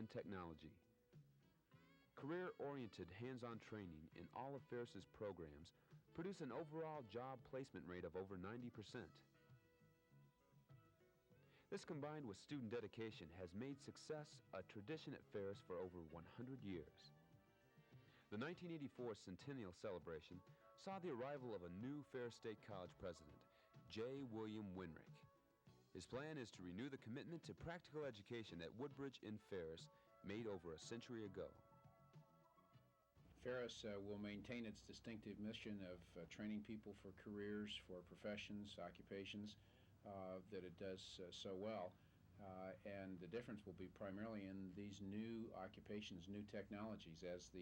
and technology. Career-oriented hands-on training in all of Ferris's programs produce an overall job placement rate of over 90%. This combined with student dedication has made success a tradition at Ferris for over 100 years. The 1984 Centennial Celebration saw the arrival of a new Ferris State College president, J. William Winrick. His plan is to renew the commitment to practical education that Woodbridge in Ferris made over a century ago. Ferris will maintain its distinctive mission of training people for careers, for professions, occupations that it does so well. And the difference will be primarily in these new occupations, new technologies. As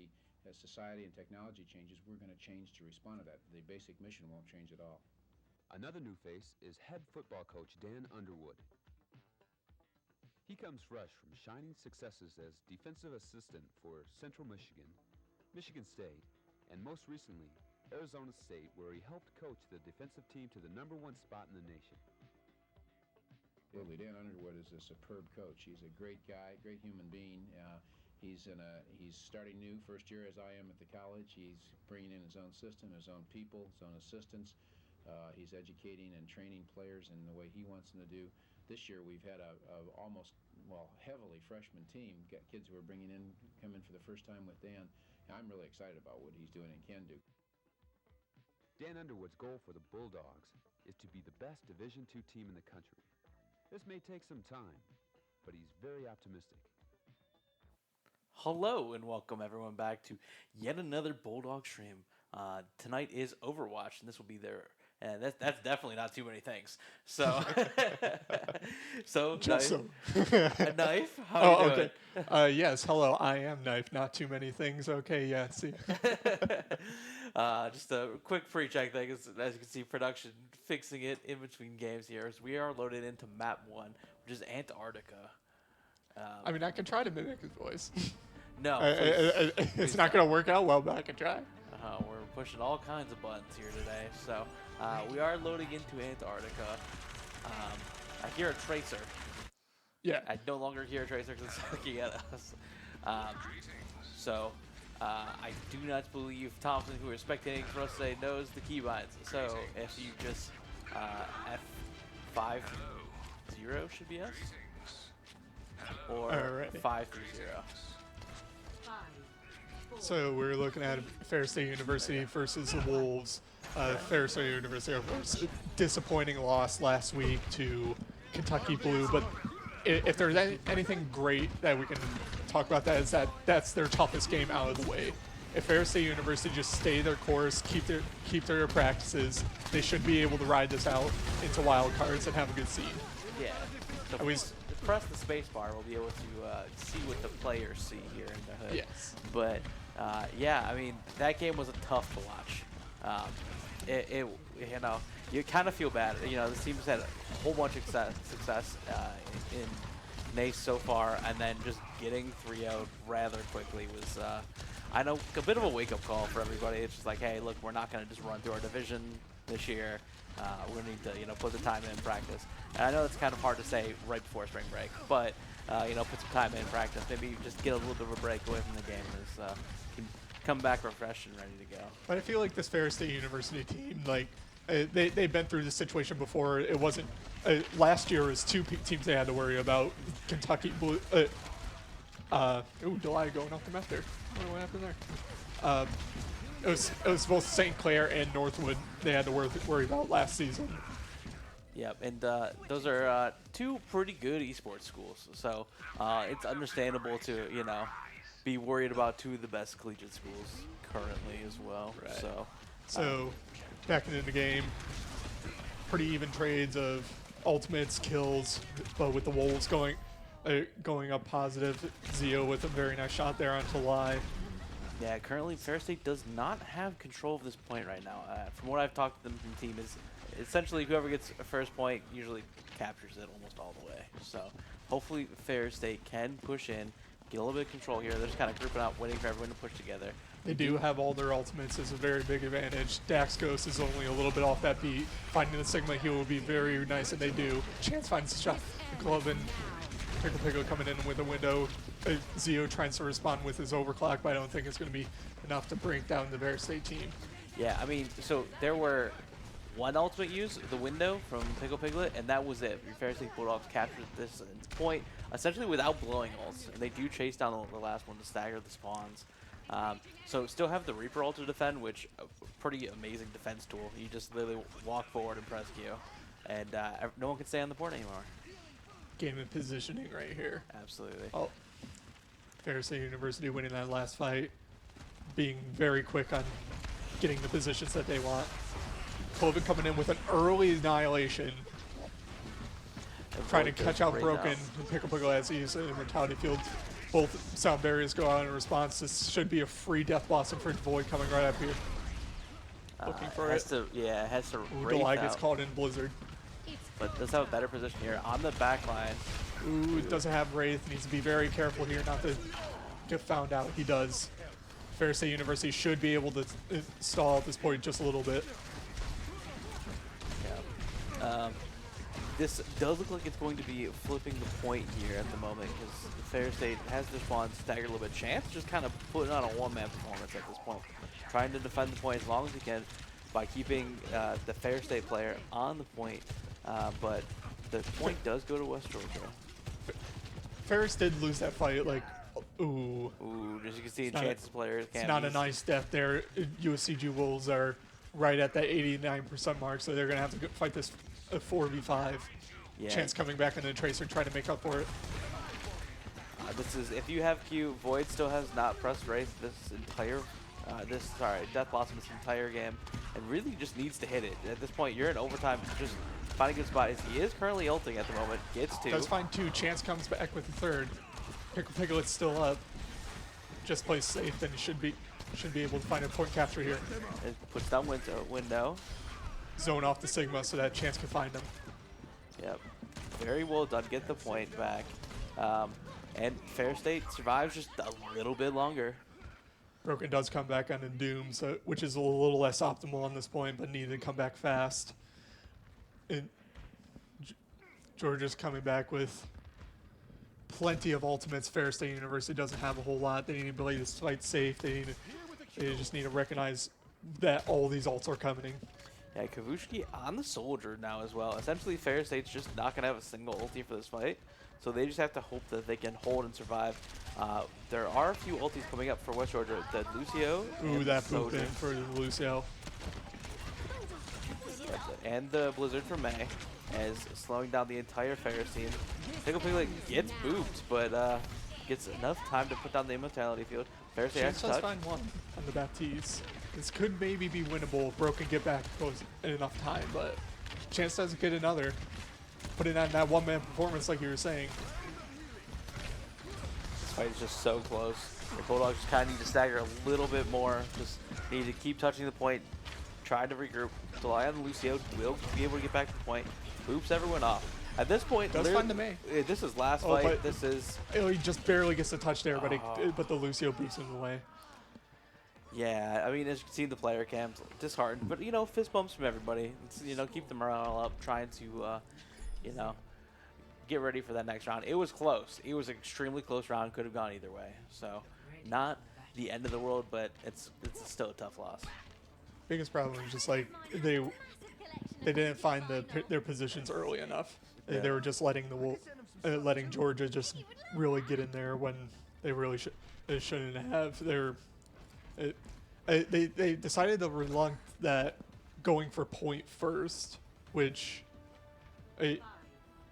society and technology changes, we're going to change to respond to that. The basic mission won't change at all. Another new face is head football coach Dan Underwood. He comes fresh from shining successes as defensive assistant for Central Michigan, Michigan State, and most recently, Arizona State, where he helped coach the defensive team to the #1 spot in the nation. Absolutely, Dan Underwood is a superb coach. He's a great guy, great human being. He's starting new first year as I am at the college. He's bringing in his own system, his own people, his own assistants. He's educating and training players in the way he wants them to do. This year we've had a heavily freshman team. Got kids who are come in for the first time with Dan. I'm really excited about what he's doing and can do. Dan Underwood's goal for the Bulldogs is to be the best Division II team in the country. This may take some time, but he's very optimistic. Hello and welcome everyone back to yet another Bulldog stream. Tonight is Overwatch, and this will be their, and that's definitely not too many things. So, Knife, how are you doing? Okay. Yes, hello, I am Knife. Not too many things. Okay, yeah, see. Just a quick pre-check thing. As you can see, production fixing it in between games here. As we are loaded into map 1, which is Antarctica. I mean, I can try to mimic his voice. No. It's not going to work out well, but I can try. We're pushing all kinds of buttons here today. So we are loading into Antarctica. I hear a tracer. Yeah. I no longer hear a tracer because it's looking at us. I do not believe Thompson, who is spectating for us today, knows the keybinds. So if you just F50 should be us, or Alrighty. 530. So we're looking at Ferris State University versus the Wolves. Ferris State University, of course, disappointing loss last week to Kentucky Blue. But if there's anything great that we can talk about, that's their toughest game out of the way. If Ferris State University just stay their course, keep their practices, they should be able to ride this out into wild cards and have a good seed. Yeah. So press the space bar, we'll be able to see what the players see here in the hood. Yes. But yeah, I mean, that game was tough to watch. You kind of feel bad. This team's had a whole bunch of success in NACE so far, and then just getting 3-0 rather quickly was, I know, a bit of a wake-up call for everybody. It's just like, hey, look, we're not going to just run through our division this year. We're going to need to, put the time in practice. And I know it's kind of hard to say right before spring break, but, put some time in practice. Maybe just get a little bit of a break away from the game. Can come back refreshed and ready to go. But I feel like this Ferris State University team, they've been through this situation before. It wasn't last year. It was two teams they had to worry about. Kentucky Blue. Delay going off the map there. I don't know what happened there. It was both St. Clair and Northwood they had to worry about last season. Yep, and those are two pretty good esports schools. So it's understandable to be worried about two of the best collegiate schools currently as well. Right. So back into the game, pretty even trades of ultimates, kills, but with the Wolves going up positive. Zio with a very nice shot there onto Lai. Yeah, currently Ferris State does not have control of this point right now. From what I've talked to them from the team, is essentially whoever gets a first point usually captures it almost all the way. So hopefully Ferris State can push in, get a little bit of control here. They're just kind of grouping out, waiting for everyone to push together. They do have all their ultimates as a very big advantage. Dax Ghost is only a little bit off that beat. Finding the Sigma heal will be very nice, and they do. Chance finds the shot. Glove in. Pickle Pickle coming in with a window. Zio tries to respond with his overclock, but I don't think it's going to be enough to break down the Ferris State team. Yeah, I mean, so there were one ultimate use, the window from Pickle Piglet, and that was it. Your Ferris State Bulldogs captured this point essentially without blowing ults, and they do chase down the last one to stagger the spawns. So still have the Reaper ult to defend, which a pretty amazing defense tool. You just literally walk forward and press Q, and no one can stay on the board anymore. Game of positioning right here. Absolutely. Oh, Ferris State University winning that last fight, being very quick on getting the positions that they want. Cloven coming in with an early annihilation, trying to catch out Broken and Pickle Pickle as he's in Mortality Field. Both sound barriers go out in response. This should be a free death blossom for Void coming right up here. Looking for it. Yeah, it has to Delay gets called in Blizzard. But does have a better position here on the back line. Ooh, it doesn't have Wraith. Needs to be very careful here not to get found out. He does. Ferris State University should be able to stall at this point just a little bit. Yeah. This does look like it's going to be flipping the point here at the moment because Ferris State has their spawn staggered a little bit. Chance just kind of putting on a one-man performance at this point, trying to defend the point as long as he can by keeping the Ferris State player on the point. But the point does go to West Georgia. Ferris did lose that fight, like, ooh. Ooh, as you can see, Chance's player can't. It's not a nice death there. USCG Wolves are right at that 89% mark, so they're going to have to fight this 4v5. Yeah. Chance coming back into the Tracer, trying to make up for it. This is, if you have Q, Void still has not pressed Wraith this entire, Death Blossom this entire game, and really just needs to hit it. At this point, you're in overtime, just find a good spot. He is currently ulting at the moment, gets two. Does find two, Chance comes back with the third. Pickle Piglet's still up. Just plays safe, then he should be able to find a point capture here. It puts down window. Zone off the Sigma so that Chance can find him. Yep. Very well done. Get the point back. And Ferris State survives just a little bit longer. Broken does come back on the Doom, so, which is a little less optimal on this point, but needed to come back fast. And Georgia's coming back with plenty of ultimates. Ferris State University doesn't have a whole lot. They need to play this fight safe. They just need to recognize that all these ults are coming. Yeah, Kavushki on the Soldier now as well. Essentially, Ferris State's just not going to have a single ulti for this fight, so they just have to hope that they can hold and survive. There are a few ultis coming up for West Georgia. The Lucio. Ooh, that poop in for Lucio. And the Blizzard for May, as slowing down the entire Ferris team. Pickle Piglet gets booped, but gets enough time to put down the Immortality Field. Ferris State has to touch. Find one on the Baptiste. This could maybe be winnable if Broken get back goes in enough time, but Chance doesn't get another. Putting on that one-man performance like you were saying. This fight is just so close. The Bulldogs just kind of need to stagger a little bit more. Just need to keep touching the point. Try to regroup. Rely on Lucio. Will be able to get back to the point. Boops everyone off. At this point, does find the May. This is last fight. This is. He just barely gets a touch there, but the Lucio boosts him away. Yeah, I mean, as you can see, the player cams disheartened, but you know, fist bumps from everybody. It's, you know, keep the morale up, trying to, you know, get ready for that next round. It was close. It was an extremely close round. Could have gone either way. So, not the end of the world, but it's still a tough loss. Biggest problem is just like they didn't find their positions early enough. Yeah. They were just letting letting Georgia just really get in there when they really shouldn't have. They decided to relent that going for point first, which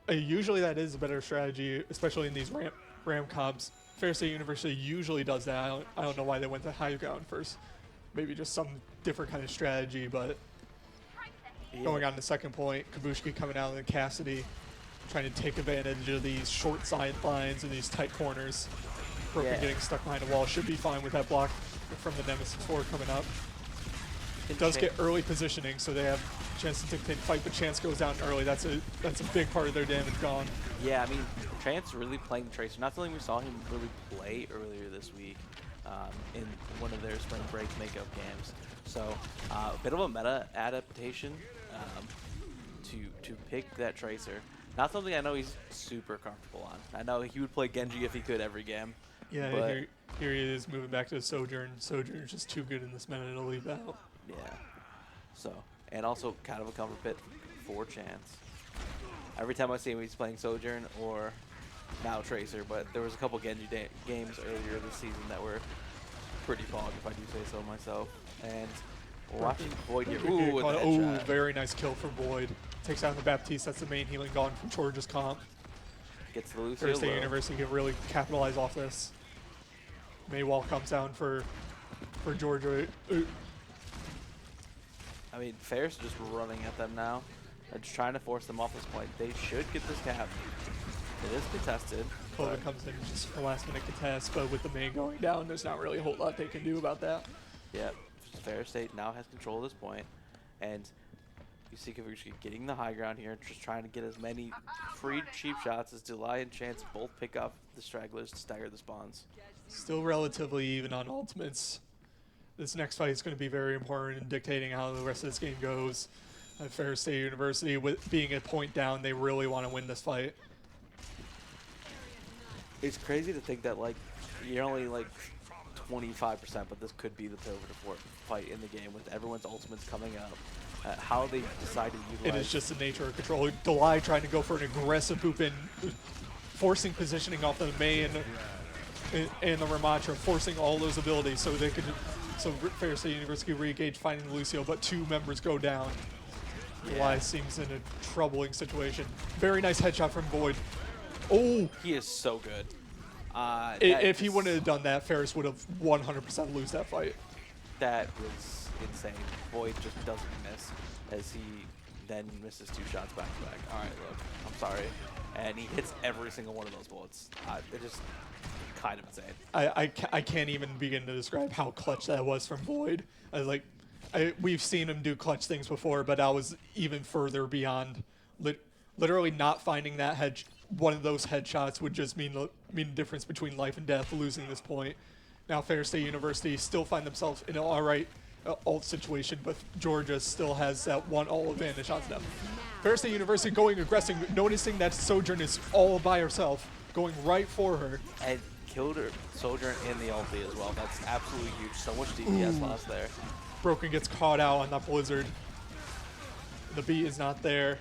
usually that is a better strategy, especially in these ram comps. Ferris State University usually does that. I don't know why they went to high ground first. Maybe just some different kind of strategy, but going on the second point, Kabushki coming out and Cassidy trying to take advantage of these short side lines and these tight corners. Broken getting stuck behind a wall should be fine with that block from the Nemesis 4 coming up. It does get early positioning, so they have a chance to dictate the fight, but Chance goes down early. That's a big part of their damage gone. Yeah, I mean, Chance really playing the Tracer. Not something we saw him really play earlier this week in one of their spring break makeup games. So a bit of a meta adaptation to pick that Tracer. Not something I know he's super comfortable on. I know he would play Genji if he could every game. Yeah, but here he is moving back to Sojourn. Sojourn's just too good in this meta to leave out. yeah. So, and also kind of a comfort pit for Chance. Every time I see him, he's playing Sojourn or now Tracer, but there was a couple Genji games earlier this season that were pretty bogged, if I do say so myself. And watching Void here. Ooh, with the headshot. Very nice kill for Void. Takes out the Baptiste. That's the main healing gone from Georgia's comp. Gets the Lucio. Ferris State University can really capitalize off this. Maywall comes down for Georgia. I mean, Ferris just running at them now. And just trying to force them off this point. They should get this cap. It is contested. Clover comes in just for last minute contest, but with the main going down, there's not really a whole lot they can do about that. Yep. Ferris State now has control of this point. And you see Kavushki getting the high ground here, just trying to get as many free cheap shots as Delay and Chance both pick up the stragglers to stagger the spawns. Still relatively even on ultimates. This next fight is going to be very important in dictating how the rest of this game goes. At Ferris State University, with being a point down, they really want to win this fight. It's crazy to think that, like, you're only, like, 25%, but this could be the pivotal fight in the game with everyone's ultimates coming up. How they decide to utilize. It is just the nature of control. Delay trying to go for an aggressive hoop in, forcing positioning off the main and the Ramatra, forcing all those abilities so they could. So Ferris State University re-engage finding Lucio, but two members go down. Yeah. Delay seems in a troubling situation. Very nice headshot from Void. Oh! He is so good. If he wouldn't have done that, Ferris would have 100% lose that fight. That was insane. Void just doesn't miss as he then misses 2 shots back to back. All right, look, I'm sorry. And he hits every single one of those bullets. They're just kind of insane. I can't even begin to describe how clutch that was from Void. We've seen him do clutch things before, but I was even further beyond. Literally not finding that one of those headshots would just mean the difference between life and death, losing this point. Now Ferris State University still find themselves in an alright ult situation, but Georgia still has that one ult advantage on them. Ferris State University going aggressive, noticing that Sojourn is all by herself, going right for her. And killed her Sojourn in the ulti as well. That's absolutely huge. So much DPS loss there. Broken gets caught out on that Blizzard. The beat is not there.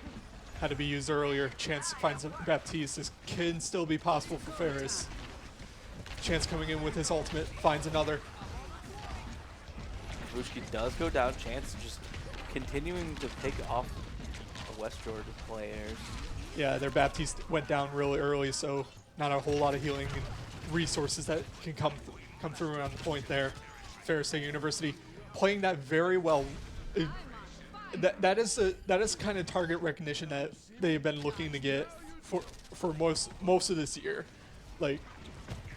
Had to be used earlier. Chance finds a Baptiste. This can still be possible for Ferris. Chance coming in with his ultimate, finds another. Kavushki does go down. Chance just continuing to pick off the West Georgia players. Yeah, their Baptiste went down really early, so not a whole lot of healing and resources that can come through around the point there. Ferris State University playing that very well. That is kind of target recognition that they've been looking to get for most of this year. Like,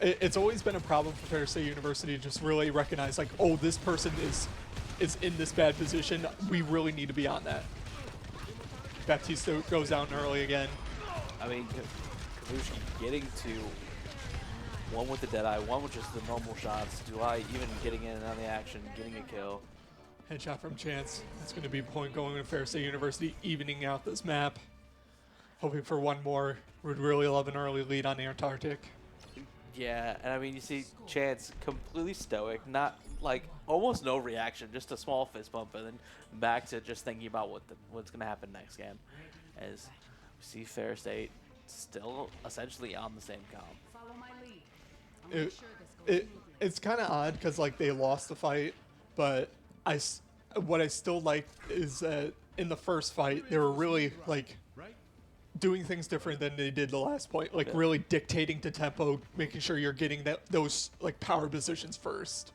it's always been a problem for Ferris State University to just really recognize, like, oh, this person is in this bad position. We really need to be on that. Baptiste goes down early again. I mean, Kavushki getting to one with the Deadeye, one with just the normal shots. Delay even getting in on the action, getting a kill. Headshot from Chance. That's going to be a point going to Ferris State University, evening out this map. Hoping for one more. Would really love an early lead on the Antarctic. Yeah, and I mean, you see Chance completely stoic, not like almost no reaction, just a small fist bump, and then back to just thinking about what's going to happen next game. As we see Ferris State still essentially on the same comp. It's kind of odd because like they lost the fight, but what I still like is that in the first fight they were really like doing things different than they did the last point, like really dictating to tempo, making sure you're getting those like power positions first.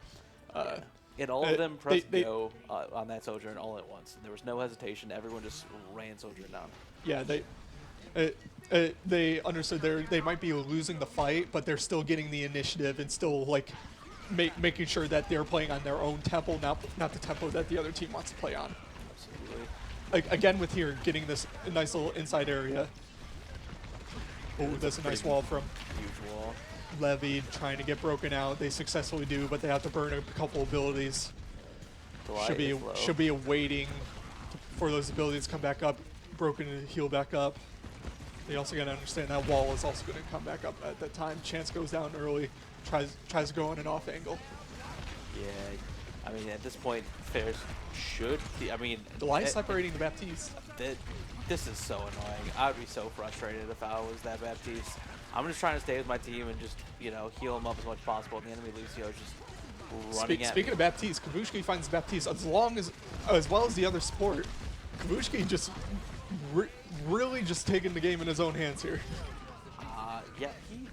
And all of them pressed go on that Sojourn all at once. There was no hesitation. Everyone just ran Sojourn down. Yeah, they understood they might be losing the fight, but they're still getting the initiative and still like making sure that they're playing on their own tempo, not the tempo that the other team wants to play on. Absolutely. Like, again with here, getting this nice little inside area. Oh, that's a nice wall from huge wall. Levy trying to get broken out. They successfully do, but they have to burn a couple abilities. Should be waiting for those abilities to come back up. Broken to heal back up. They also got to understand that wall is also going to come back up at that time. Chance goes down early, tries to go on an off angle. Yeah, I mean, at this point, Ferris should be, I mean... The line is separating the Baptiste. This is so annoying. I would be so frustrated if I was that Baptiste. I'm just trying to stay with my team and just, you know, heal him up as much as possible. And the enemy Lucio is just running at Speaking of Baptiste, Kavushki finds Baptiste as well as the other support. Kavushki just really just taking the game in his own hands here. Yeah,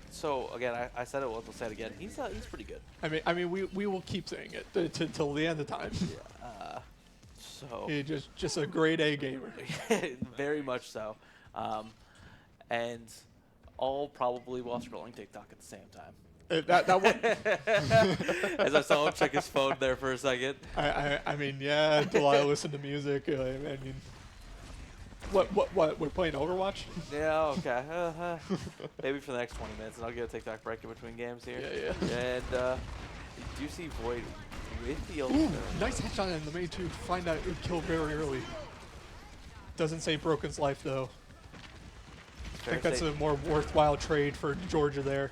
so again, I said it once, I'll say it again. He's pretty good. I mean, we will keep saying it till the end of time. Yeah. So He's just a grade A gamer. very much so, and all probably while scrolling TikTok at the same time. That one. As I saw him check his phone there for a second. I mean, yeah, Delilah listened to music. I mean, what? We're playing Overwatch? Yeah, okay. Maybe for the next 20 minutes, and I'll get a TikTok break in between games here. Yeah. And do you see Void with the ult? Ooh, nice headshot in the main to find that kill very early. Doesn't save Broken's life though. I think that's a more worthwhile trade for Georgia there.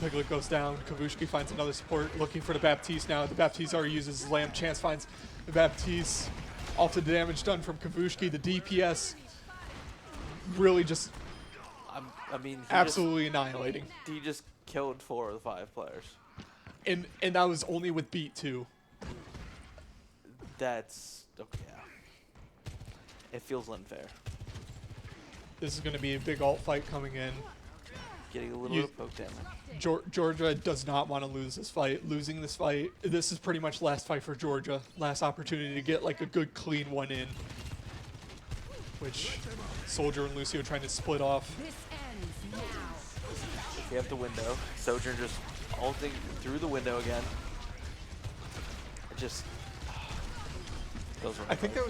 Piglet goes down. Kavushki finds another support, looking for the Baptiste now. The Baptiste already uses his lamp. Chance finds the Baptiste. Off the damage done from Kavushki. The DPS really just I mean, absolutely annihilating. He just killed 4 of the 5 players. And that was only with beat too. That's okay. Yeah. It feels unfair. This is going to be a big alt fight coming in. Getting a little bit of poke damage. Georgia does not want to lose this fight. Losing this fight, this is pretty much last fight for Georgia. Last opportunity to get like a good clean one in. Which Soldier and Lucio trying to split off. We have the window. Sojourn just ulting through the window again. It just goes right. I think that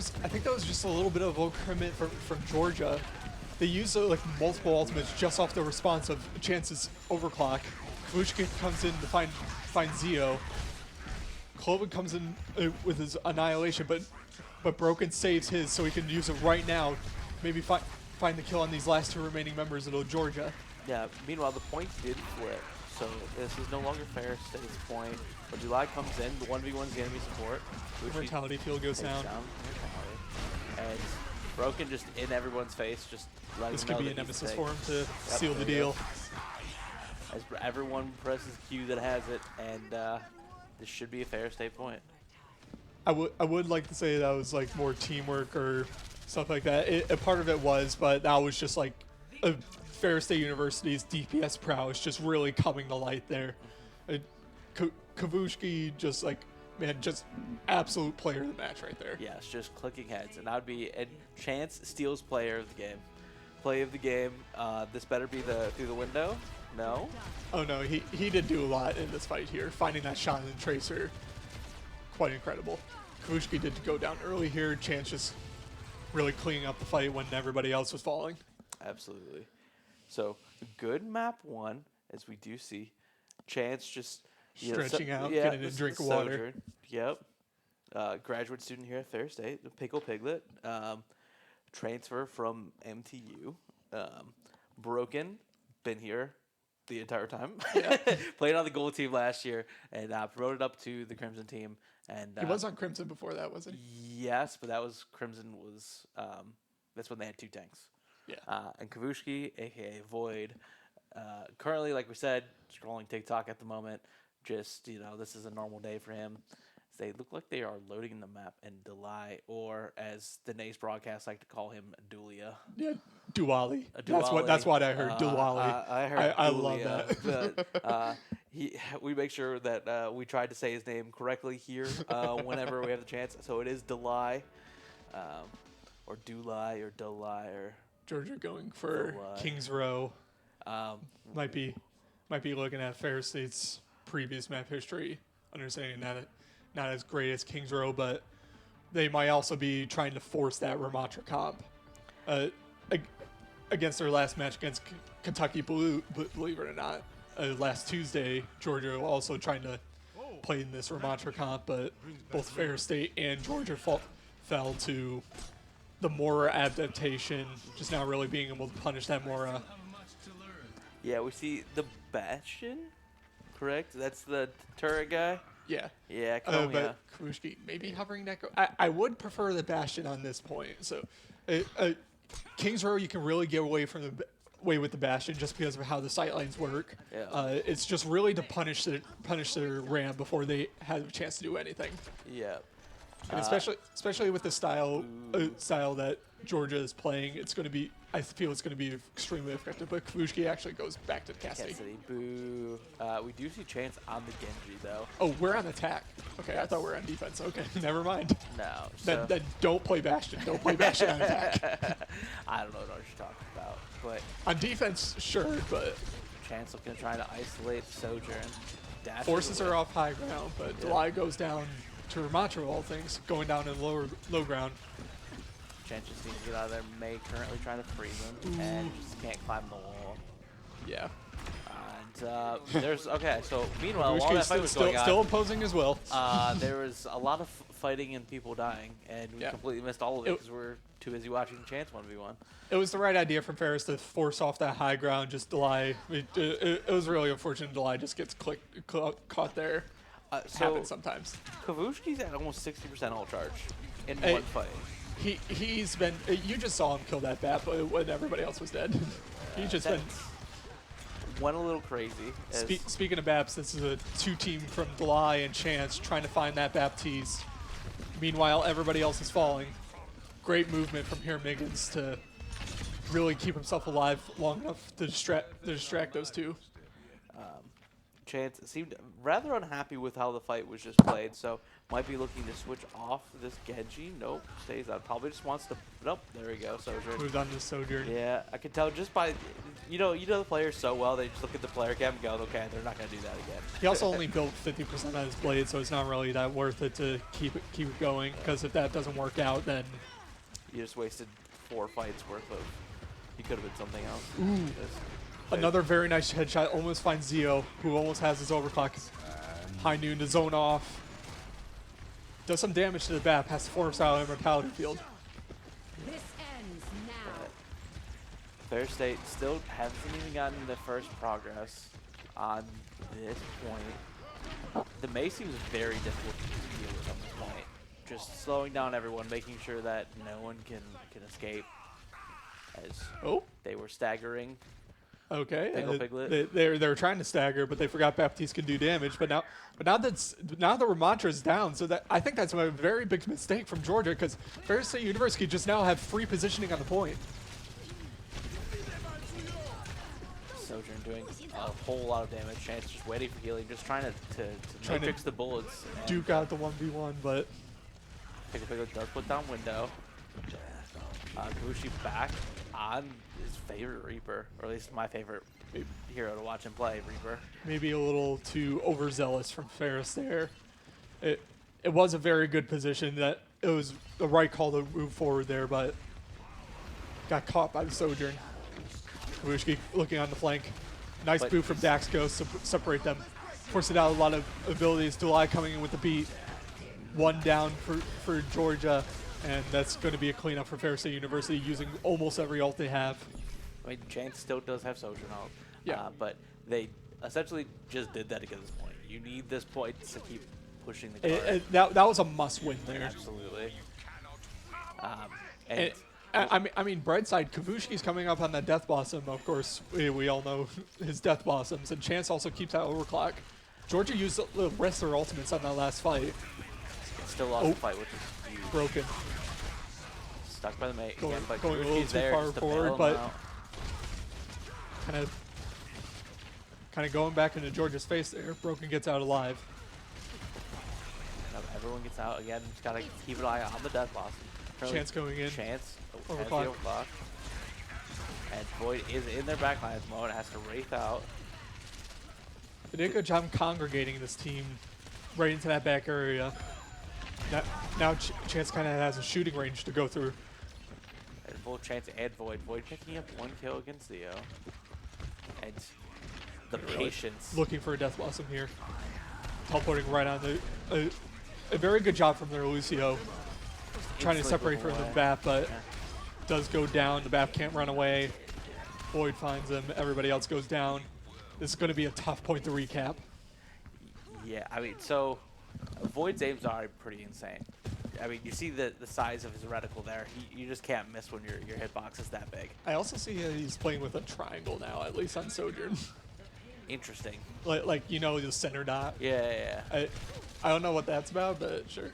was just a little bit of overcommitment from Georgia. They used like multiple ultimates just off the response of Chance's overclock. Kavushki comes in to find Zeo. Cloven comes in with his annihilation, but Broken saves his, so he can use it right now. Maybe find the kill on these last 2 remaining members of Georgia. Yeah. Meanwhile, the points did flip, so this is no longer Ferris at this point. But July comes in. The 1v1 is the enemy support. Mortality field goes down. And Broken just in everyone's face, just letting This them could know be a that he's nemesis safe. for him to seal the there you deal. go. As everyone presses Q that has it, and this should be a fair state point. I would like to say that was like more teamwork or stuff like that. A part of it was, but that was just like Ferris State University's DPS prowess just really coming to light there. Kavushki just like, man, just absolute player of the match right there. Yeah, it's just clicking heads, and that would be and Chance steals player of the game. Play of the game. This better be through the window. No. Oh no, he did do a lot in this fight here. Finding that shot in Tracer, quite incredible. Kavushki did go down early here. Chance just really cleaning up the fight when everybody else was falling. Absolutely. So good map 1, as we do see. Chance just stretching out, getting a drink of water. Sojourn. Yep. Graduate student here at Ferris State, Pickle Piglet. Transfer from MTU. Broken, been here the entire time. Yeah. Played on the gold team last year and promoted up to the Crimson team. And He was on Crimson before that, wasn't he? Yes, but that was Crimson was that's when they had 2 tanks. Yeah. And Kavushki, aka Void, currently, like we said, scrolling TikTok at the moment. Just, this is a normal day for him. They look like they are loading in the map in Delay, or as the NACE broadcasts like to call him, Dulia. Yeah, Duali. Duali. That's what I heard. Duali. I heard I Dulia, love that. but, we make sure that we tried to say his name correctly here whenever we have the chance. So it is Delay, or Dulai, or Delay, or Georgia going for Kings Row. Might be looking at Ferris State's previous map history, understanding that not as great as Kings Row, but they might also be trying to force that Ramatra comp against their last match against Kentucky Blue, believe it or not. Last Tuesday, Georgia also trying to play in this Ramatra comp, but both Ferris State and Georgia fell to the Mora adaptation, just now really being able to punish that Mora. Yeah, we see the Bastion, correct? That's the turret guy? Yeah. Yeah, but Kavushki maybe hovering that. I would prefer the Bastion on this point. So, King's Row you can really get away from the with the Bastion just because of how the sightlines work. Yeah. It's just really to punish their Ram before they have a chance to do anything. Yeah. And especially with the style that Georgia is playing, I feel it's going to be extremely effective. But Kavushki actually goes back to the Cassidy. Boo. We do see Chance on the Genji though. Oh, we're on attack. Okay, Yes. I thought we were on defense. Okay, never mind. No. Then don't play Bastion. Don't play Bastion on attack. I don't know what you're talking about, but On defense, sure, but Chance looking to try to isolate Sojourn. Dashes forces away. are off high ground, but Yeah. Delay goes down to Ramatra of all things, going down in low ground. Chance just needs to get out of there. May currently trying to freeze him and just can't climb the wall. Yeah. And there's so meanwhile while that fight was going on, still opposing as well. there was a lot of fighting and people dying, and we completely missed all of it because we're too busy watching Chance 1v1. It was the right idea from Ferris to force off that high ground. Just Delay. It was really unfortunate. Delay just gets caught there. Happens sometimes. Kavushki's at almost 60% ult charge in Hey, one fight. He's been. You just saw him kill that bat when everybody else was dead. He's just been. Went a little crazy. Speaking of Baps, this is a 2-team from Delay and Chance trying to find that Baptiste. Meanwhile, everybody else is falling. Great movement from here, Miggins, to really keep himself alive long enough to distract those two. Chance seemed rather unhappy with how the fight was just played, so might be looking to switch off this Genji. Nope, stays out. Probably just wants to. Nope, there we go. Sojourn. Moved on to Sojourn. Yeah, I can tell just by, you know the players so well. They just look at the player cam and go, okay, they're not gonna do that again. He also only built 50% on his blade, so it's not really that worth it to keep it going. Because if that doesn't work out, then You just wasted 4 fights worth of. He could have been something else. another very nice headshot almost finds Zio, who almost has his overclock. High noon to zone off. Does some damage to the BAP, has to force out Immortality Field. This ends now. Fair State still hasn't even gotten the first progress on this point. The May seems very difficult to deal with on this point. Just slowing down everyone, making sure that no one can escape. As they were staggering. Okay. Piglet. They're trying to stagger, but they forgot Baptiste can do damage. But now the Ramantra's down, so that I think that's a very big mistake from Georgia because Ferris State University just now have free positioning on the point. Sojourn doing a whole lot of damage. Chance just waiting for healing, just trying to matrix the bullets. Duke out the 1v1, but Piglet does put down window. Kavushki back on his favorite Reaper, or at least my favorite hero to watch him play, Reaper. maybe a little too overzealous from Ferris there. It was a very good position. That it was the right call to move forward there, but got caught by the Sojourn. Kavushki looking on the flank. Nice boot from Daxco, separate them. Forcing out a lot of abilities. Delay coming in with the beat. One down for Georgia, and that's going to be a cleanup for Ferris State University using almost every ult they have. I mean, Chance still does have Sojourn ult. Yeah. But they essentially just did that to get this point. You need this point to keep pushing the card. That was a must-win there. Absolutely. I mean, bright side, Kavushki's coming up on that Death Blossom. Of course, we all know his Death Blossoms, and Chance also keeps that overclock. Georgia used the rest of their ultimates on that last fight. Still lost the fight, which is huge. Broken. Stuck by the mate Going again, but a little Kavushki's too there far just to forward, bail him but out. kind of going back into Georgia's face there. Broken gets out alive. Now everyone gets out again. Just gotta keep an eye on the Death Blossom. Currently, Chance going in. Chance has the Overclock. overclock. And Void is in their backline at the moment. Has to wraith out. They did a good job congregating this team right into that back area. Now Chance kind of has a shooting range to go through. And both Chance and Void. Void picking up 1 kill against Theo. And the patience. Looking for a Death Blossom here. Teleporting right on the... a very good job from their Lucio. trying to instantly separate move from the away. BAP, but Yeah. does go down. The BAP can't run away. Void finds him. Everybody else goes down. This is going to be a tough point to recap. Yeah, I mean, so Void's aims are pretty insane. I mean, you see the size of his reticle there. You just can't miss when your hitbox is that big. I also see he's playing with a triangle now, at least on Sojourn. Interesting. like you know, the center dot. Yeah. I don't know what that's about, but sure.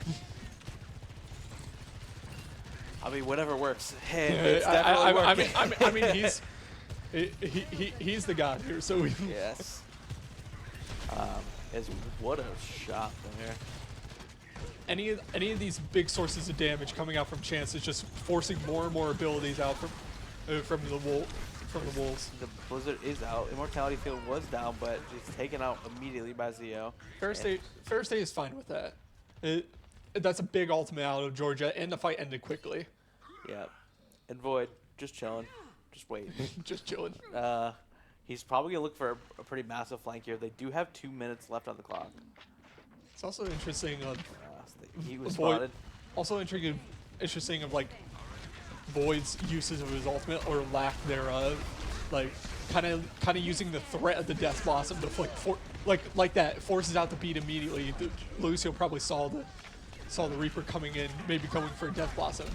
I mean, whatever works. Hey, it's definitely working. I mean, he's the god here, so we. Yes. What a shot from here. Any of these big sources of damage coming out from Chance is just forcing more and more abilities out from the wolves. The Blizzard is out. Immortality Field was down, but just taken out immediately by Zio. Ferris Day is fine with that. That's a big ultimate out of Georgia, and the fight ended quickly. Yep. And Void, just chilling. Just waiting. Just chilling. He's probably going to look for a pretty massive flank here. They do have 2 minutes left on the clock. It's also interesting. He was Void, spotted. also interesting of like Void's uses of his ultimate or lack thereof, like kind of using the threat of the Death Blossom to like that forces out the beat immediately. Lucio probably saw the Reaper coming in, maybe going for a Death Blossom.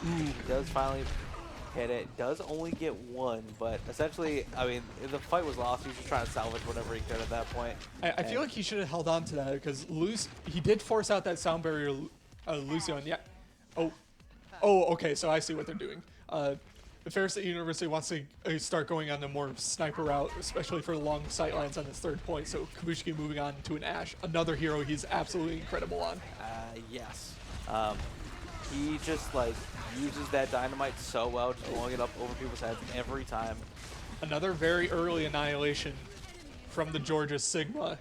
He does finally hit it. Does only get one, but essentially, I mean, the fight was lost. He was just trying to salvage whatever he could at that point. I feel like he should have held on to that because he did force out that sound barrier, Lucio, and yeah. Oh, okay, so I see what they're doing. Ferris State University wants to start going on a more sniper route, especially for long sightlines on his third point, so Kabushki moving on to an Ashe, another hero he's absolutely incredible on. Yes. He just, like, uses that dynamite so well, just blowing it up over people's heads every time. Another very early annihilation from the Georgia Sigma.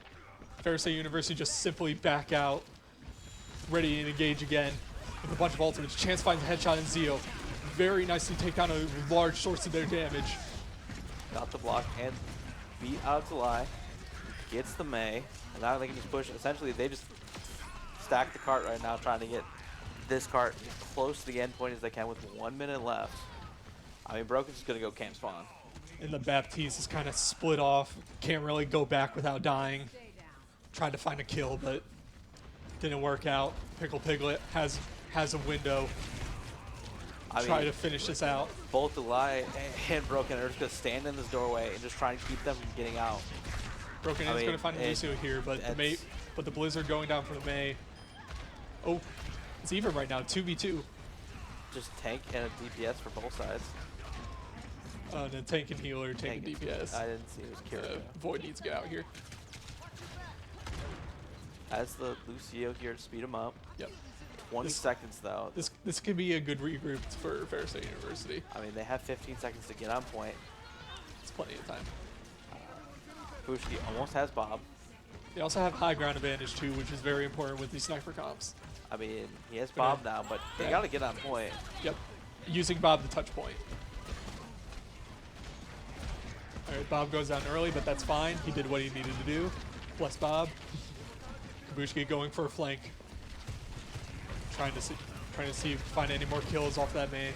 Ferris State University just simply back out, ready to engage again with a bunch of ultimates. Chance finds a headshot in Zio. Very nicely take down a large source of their damage. Got the block and beat out July. Gets the May. And now they can just push. Essentially, they just stack the cart right now, trying to get this cart as close to the end point as they can with 1 minute left. I mean, Broken's just going to go camp spawn. And the Baptiste is kind of split off. Can't really go back without dying. Tried to find a kill, but didn't work out. Pickle Piglet has a window. Try to finish this out. Both July and Broken are just going to stand in this doorway and just try and keep them from getting out. Broken is going to find a Lucio here, but the Blizzard going down for the May. Oh, it's even right now, 2v2. Just tank and a DPS for both sides. The tank and healer, tank and DPS. I didn't see it was Kira. Void needs to get out here. As the Lucio here to speed him up. Yep. 20 seconds though. This could be a good regroup for Ferris State University. I mean, they have 15 seconds to get on point. It's plenty of time. Pushki almost has Bob. They also have high ground advantage too, which is very important with these sniper comps. I mean, he has Bob now, but they got to get on point. Yep. Using Bob the touch point. All right, Bob goes down early, but that's fine. He did what he needed to do. Bless Bob. Kabushki going for a flank. Trying to see if he can find any more kills off that May.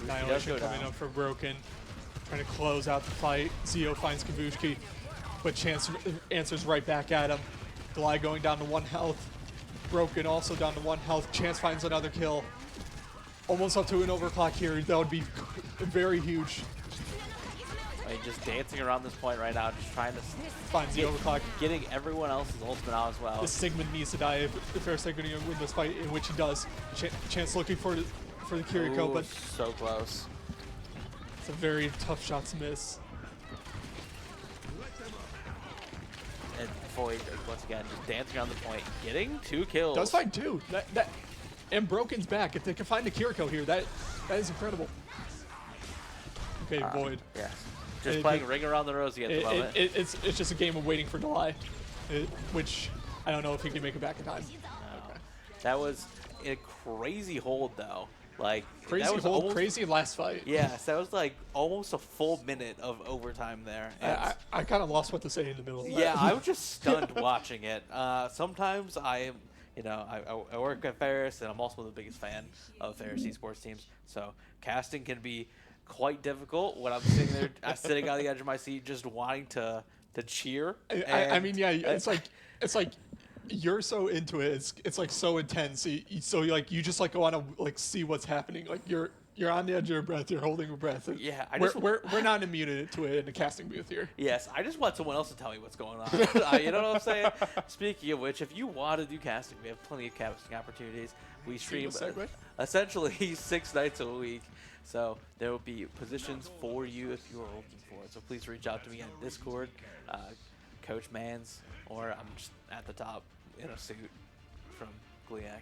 Annihilation coming up for Broken. Trying to close out the fight. Zio finds Kabushki, but Chance answers right back at him. Delay going down to 1 health. Broken also down to 1 health. Chance finds another kill. Almost up to an overclock here. That would be very huge. I mean, just dancing around this point right now, just trying to find the overclock. Getting everyone else's ultimate out as well. The Sigmund needs to die if Ferris is going to win this fight, in which he does. Chance looking for the Kiriko, Ooh, but so close. It's a very tough shot to miss. And Void, once again, just dancing around the point, getting 2 kills. Does find 2. And Broken's back. If they can find the Kiriko here, that is incredible. Okay, Void. Yes. Just playing Ring Around the Rosie at the moment. It's just a game of waiting for Delay, which I don't know if he can make it back in time. No. That was a crazy hold, though. Like Crazy that was hold, almost, crazy last fight. Yes, that was like almost a full minute of overtime there. And I kind of lost what to say in the middle of that. yeah, I was just stunned watching it. Sometimes I am, I work at Ferris, and I'm also the biggest fan of Ferris esports teams. So casting can be quite difficult when I'm sitting there, sitting on the edge of my seat, just wanting to cheer. I mean, yeah, it's like you're so into it. It's like so intense. So like you just like want to like see what's happening. Like you're on the edge of your breath. You're holding your breath. Yeah, we're not immune to it in the casting booth here. Yes, I just want someone else to tell me what's going on. You know what I'm saying? Speaking of which, if you want to do casting, we have plenty of casting opportunities. We stream essentially 6 nights a week. So there will be positions for you if you are looking for it. So please reach out to me on Discord, Coach Mans, or I'm just at the top in a suit from GLIAC.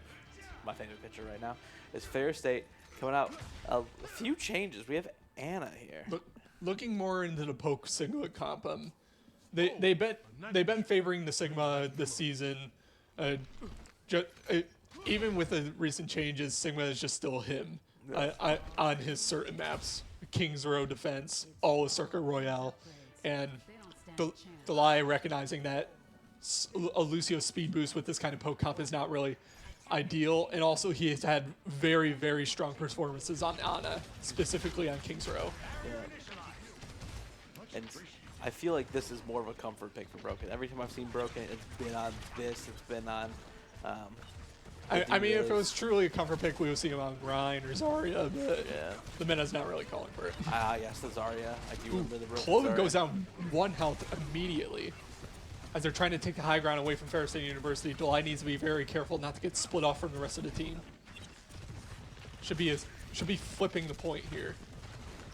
My favorite picture right now is Ferris State coming out. A few changes. We have Anna here. Looking more into the poke Sigma comp, they've been favoring the Sigma this season. Even with the recent changes, Sigma is just still him on his certain maps. King's Row defense, all with Circuit Royale, and Delay recognizing that a Lucio speed boost with this kind of poke comp is not really ideal, and also he has had very, very strong performances on Ana, specifically on King's Row. Yeah. And I feel like this is more of a comfort pick for Broken. Every time I've seen Broken, it's been on this, it's been on... I mean, if it was truly a comfort pick, we would see him on Rhine or Zarya, but yeah. The meta's not really calling for it. Yes, the Zarya. I do remember the real Cloven goes down 1 health immediately. As they're trying to take the high ground away from Ferris State University, Delay needs to be very careful not to get split off from the rest of the team. Should be flipping the point here.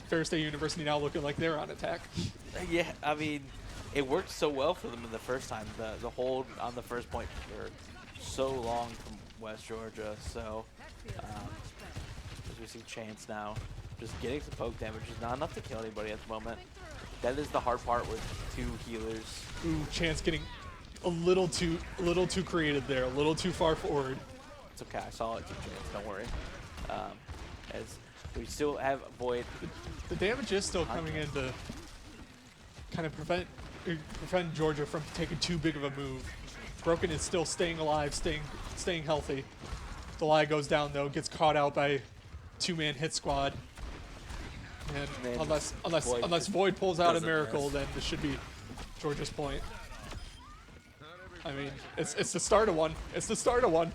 Ferris State University now looking like they're on attack. Yeah, I mean, it worked so well for them in the first time. The hold on the first point for so long from West Georgia. So as we see Chance now, just getting some poke damage is not enough to kill anybody at the moment. That is the hard part with 2 healers. Ooh, Chance getting a little too creative there, a little too far forward. It's okay, I saw it too, Chance, don't worry. As we still have Void. The damage is still coming in to kind of prevent Georgia from taking too big of a move. Broken is still staying alive, staying healthy. Delay goes down though, gets caught out by 2-man hit squad. And unless Void pulls out a miracle, then this should be Georgia's point. I mean, it's the start of one. It's the start of one.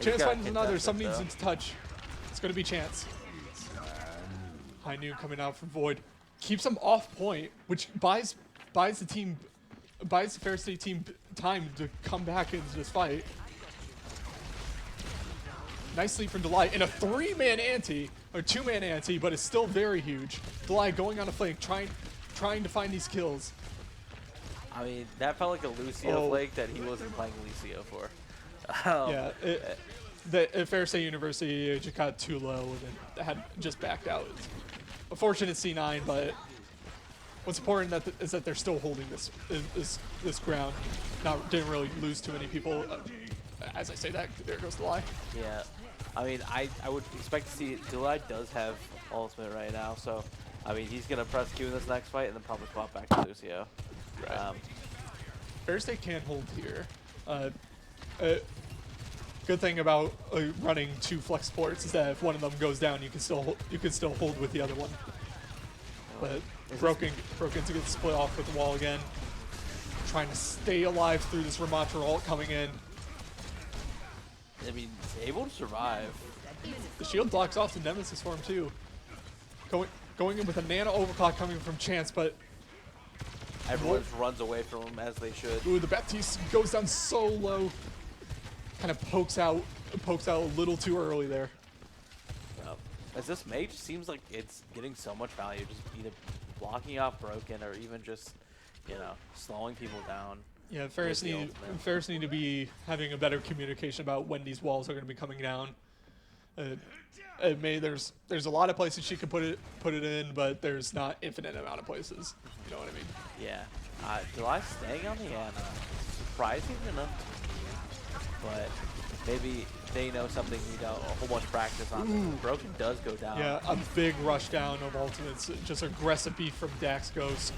Chance finds another. Somebody needs to touch. It's going to be Chance. High noon coming out from Void. Keeps him off point, which buys the Ferris State team time to come back into this fight. Nicely from Delay in a 3-man ante, or 2-man ante, but it's still very huge. Delay going on a flank, trying to find these kills. I mean, that felt like a Lucio flank that he wasn't playing Lucio for. Yeah, the Ferris State University just got too low and then had just backed out. It's a fortunate C9, but what's important is that they're still holding this ground. Didn't really lose too many people. As I say that, there goes Delay. Yeah. I mean, I would expect to see Delay does have ultimate right now, so I mean he's gonna press Q in this next fight and then probably swap back to Lucio. Right. Ferris State can't hold here. Good thing about running 2 flex sports is that if one of them goes down, you can still hold with the other one. But Broken to get split off with the wall again, trying to stay alive through this Ramattra ult coming in. I mean, able to survive. The shield blocks off the Nemesis for him too. Going in with a Nana overclock coming from Chance, but everyone just runs away from him as they should. Ooh, the Baptiste goes down so low. Kind of pokes out a little too early there. As this mage seems like it's getting so much value, just either blocking off Broken or even just, slowing people down. Yeah, Ferris need to be having a better communication about when these walls are going to be coming down. There's a lot of places she could put it in, but there's not infinite amount of places. You know what I mean? Yeah. Delay staying on the Ana, surprising enough to me, but maybe they know something we don't. A whole bunch of practice on. Broken does go down. Yeah, a big rush down of ultimates. Just aggressive beat from Dax Ghost.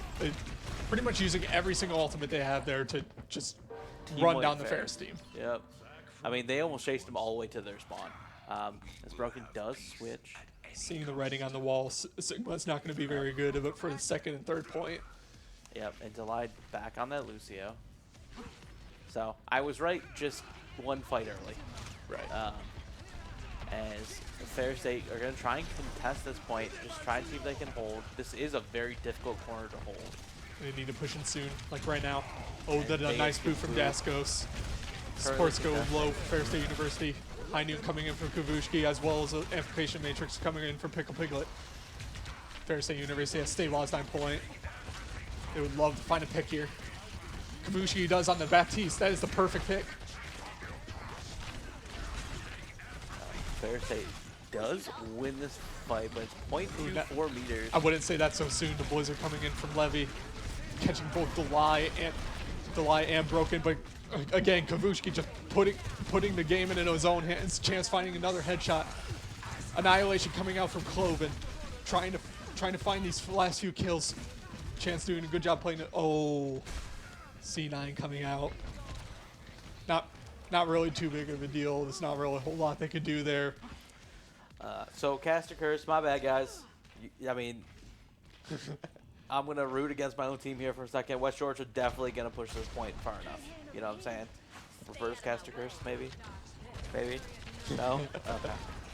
Pretty much using every single ultimate they have there to just run down the Ferris team. Yep. I mean, they almost chased them all the way to their spawn. As Broken does switch. Seeing the writing on the wall, Sigma's not going to be very good but for the second and third point. Yep, and Delight back on that Lucio. So I was right, just one fight early. Right. As the Ferris State are going to try and contest this point, just try and see if they can hold. This is a very difficult corner to hold. They need to push in soon, like right now. Oh, And that a nice boot from Daskos. Supports go low for Ferris State University. High noon coming in from Kavushki, as well as an amplification matrix coming in from Pickle Piglet. Ferris State University has stabilized 9 point. They would love to find a pick here. Kavushki does on the Baptiste. That is the perfect pick. Ferris State does win this fight, but it's 0.24 meters. I wouldn't say that so soon. The Blizzard coming in from Levy, catching both Delay and Broken, but again, Kavushki just putting the game in his own hands. Chance finding another headshot. Annihilation coming out from Cloven, trying to find these last few kills. Chance doing a good job playing it. Oh, C9 coming out. Not really too big of a deal. There's not really a whole lot they could do there. So Caster Curse, my bad guys. I mean, I'm gonna root against my own team here for a second. West Georgia definitely gonna push this point far enough. You know what I'm saying? Reverse Caster Curse, maybe? Maybe? No? Okay.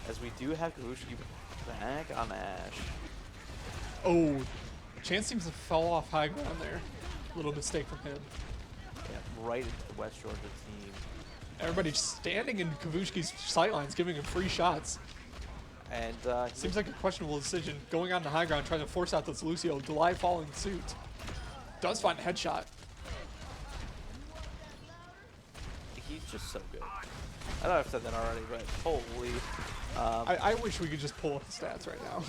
As we do have Kavushki back on Ash. Oh, Chance seems to fall off high ground there. Little mistake from him. Yeah, right into the West Georgia team. Everybody standing in Kavushki's sightlines, giving him free shots. And seems like a questionable decision. Going on the high ground, trying to force out this Lucio. Delay following suit. Does find a headshot. He's just so good. I know I've said that already, but holy. I wish we could just pull up the stats right now.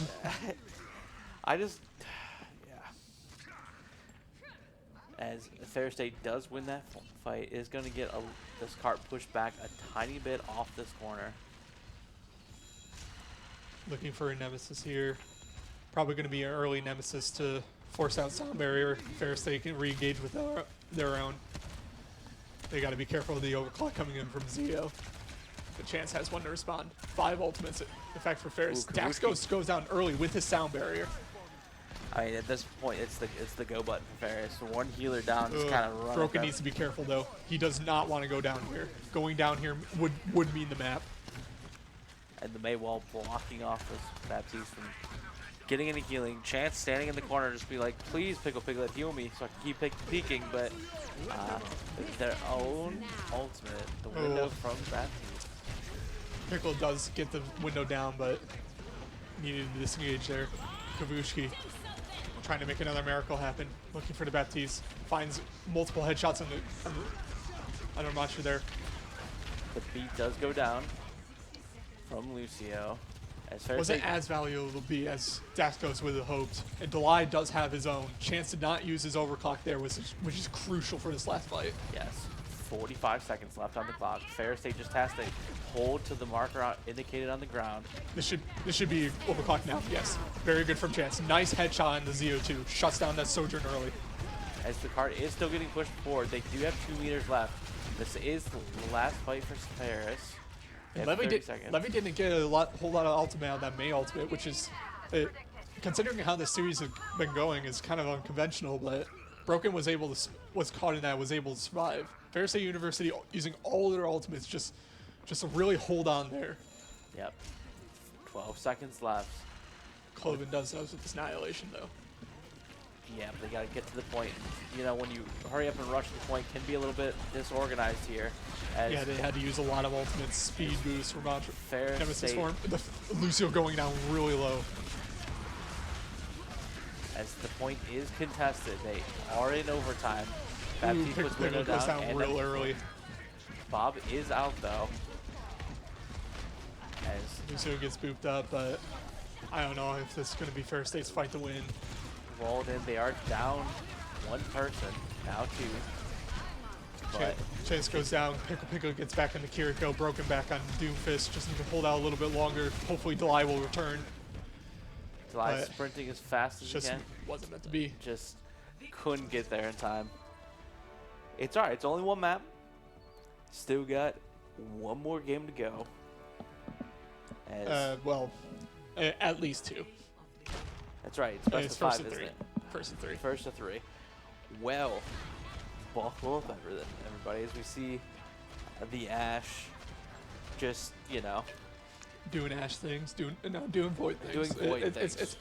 As Ferris State does win that fight, is going to get this cart pushed back a tiny bit off this corner. Looking for a nemesis here. Probably going to be an early nemesis to force out sound barrier. Ferris State can re-engage with their own. They got to be careful of the overclock coming in from Zio. The Chance has one to respond. 5 ultimates, in fact, for Ferris. Dax goes down early with his sound barrier. I mean, at this point, it's the go button for Ferris. So one healer down, just kind of run. Broken needs to be careful though. He does not want to go down here. Going down here would mean the map. And the Maywall blocking off this Baptiste from getting any healing. Chance standing in the corner, just be like, please, Pickle Piglet, heal me, so I can keep peeking. But their own ultimate, the window from Baptiste. Pickle does get the window down, but needed to disengage there. Kavushki trying to make another miracle happen. Looking for the Baptiste. Finds multiple headshots on the monster there. The beat does go down from Lucio. Wasn't as valuable to be as Daskos would have hoped. And Delay does have his own. Chance to not use his overclock there, which is crucial for this last fight. Yes. 45 seconds left on the clock. Ferris State just has to hold to the marker indicated on the ground. This should be overclock now. Yes. Very good from Chance. Nice headshot on the Zo2. Shuts down that Sojourn early. As the cart is still getting pushed forward, they do have 2 meters left. This is the last fight for Ferris. Levy didn't get a whole lot of ultimate on that May ultimate, which is, considering how this series has been going, is kind of unconventional. But Broken was caught in that, was able to survive. Ferris State University using all their ultimates just to really hold on there. Yep. 12 seconds left. Cloven does those with this Annihilation though. Yeah, but they got to get to the point. You know, when you hurry up and rush the point, can be a little bit disorganized here. Yeah, they had to use a lot of ultimate speed boosts from Nemesis form. The Lucio going down really low. As the point is contested, they are in overtime. Baptiste puts window goes down real early. Bob is out though. As Lucio gets booped up, but I don't know if this is going to be Ferris State's fight to win. Rolled in, they are down 1 person, now 2. but Chance goes down. Pickle gets back into Kiriko. Broken back on Doomfist. Just need to hold out a little bit longer. Hopefully Delay will return. Delay sprinting as fast as he Just can. wasn't meant to be. Just couldn't get there in time. It's alright. It's only one map. Still got one more game to go. Well, at least 2. That's right. It's best It's of 5, first of isn't 3. it? First of 3. First of 3. Well, buckle up, everybody, as we see the Ash just, you know. Doing Ash things. Doing Void things. Doing Void things.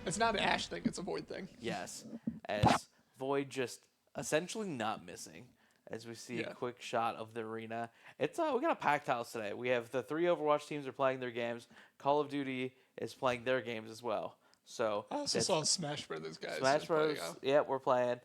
It's not an Ash thing. It's a Void thing. Yes. As Void just essentially not missing. As we see a quick shot of the arena. It's we got a packed house today. We have the 3 Overwatch teams are playing their games. Call of Duty is playing their games as well. So I also saw Smash Brothers guys. Smash Bros. Yeah, we're playing.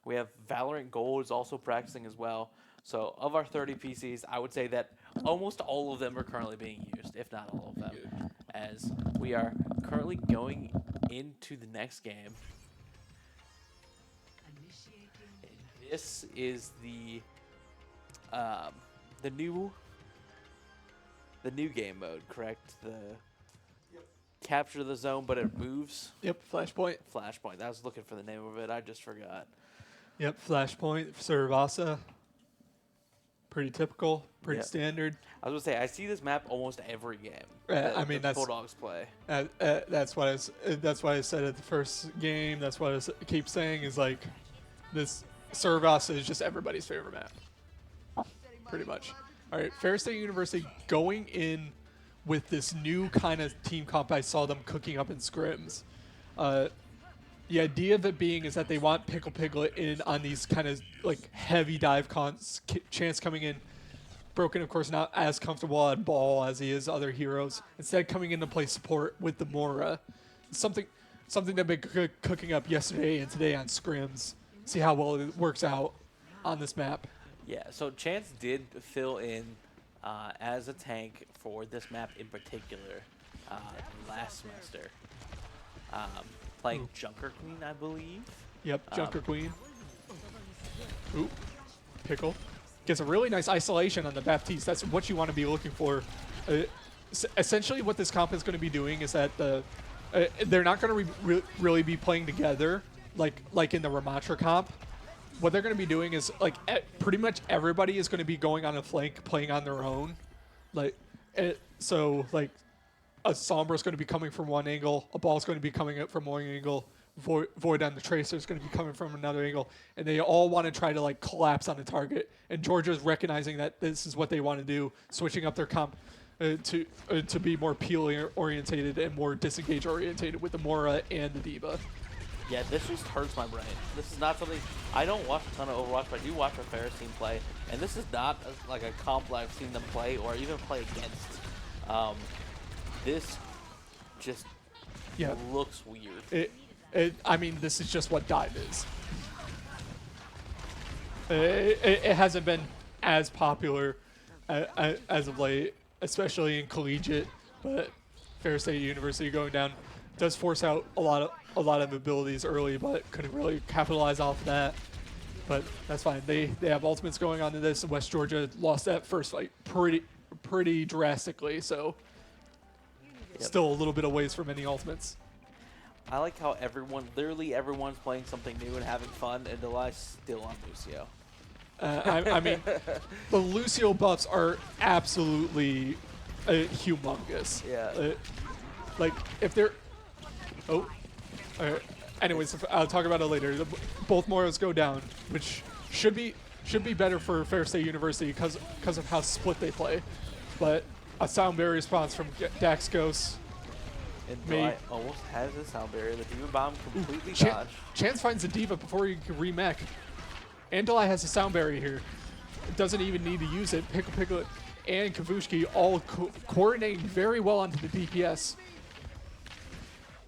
We have Valorant Gold is also practicing as well. So of our 30 PCs, I would say that almost all of them are currently being used, if not all of them. As we are currently going into the next game. This is the new game mode, correct? The capture the zone, but it moves. Yep, Flashpoint. Flashpoint. I was looking for the name of it. I just forgot. Yep, Flashpoint. Cervasa. Pretty typical. Pretty standard. I was gonna say I see this map almost every game. I mean, that's Bulldogs play. That's what I said at the first game. That's what I keep saying is like this. Cervasa is just everybody's favorite map, pretty much. All right, Ferris State University going in with this new kind of team comp I saw them cooking up in scrims. The idea of it being is that they want Pickle Piglet in on these kind of like heavy dive cons. Chance coming in, Broken of course not as comfortable on ball as he is other heroes. Instead coming in to play support with the Mora. Something they've been cooking up yesterday and today on scrims. See how well it works out on this map. Yeah, so Chance did fill in as a tank for this map in particular last semester. Playing Junker Queen, I believe. Yep, Junker Queen. Ooh, Pickle. Gets a really nice isolation on the Baptiste. That's what you want to be looking for. Essentially what this comp is going to be doing is that they're not going to really be playing together like in the Ramatra comp. What they're going to be doing is like pretty much everybody is going to be going on a flank playing on their own. So like a Sombra is going to be coming from one angle, a ball is going to be coming up from one angle, Void on the Tracer is going to be coming from another angle, and they all want to try to like collapse on the target. And Georgia's recognizing that this is what they want to do, switching up their comp to be more peel orientated and more disengage orientated with the Mora and the D.Va. Yeah, this just hurts my brain. This is not something I don't watch a ton of Overwatch, but I do watch a Ferris team play, and this is not like a comp that I've seen them play or even play against. This just looks weird. I mean, this is just what dive is. It hasn't been as popular as of late, especially in collegiate, but Ferris State University going down does force out a lot of abilities early, but couldn't really capitalize off of that. But that's fine. They have ultimates going on to this. West Georgia lost that first fight pretty drastically, so still a little bit of ways from any ultimates. I like how literally everyone's playing something new and having fun, and Delai's still on Lucio. I mean, the Lucio buffs are absolutely humongous. Yeah. Like if they're anyways, I'll talk about it later. Both Moros go down, which should be better for Ferris State University because of how split they play. But a sound barrier response from Dax Ghost. And Delay almost has a sound barrier. The Demon Bomb completely dodged. Chance finds the D.Va before he can remech. And Delay has a sound barrier here. Doesn't even need to use it. Pickle Piglet and Kavushki all coordinating very well onto the DPS.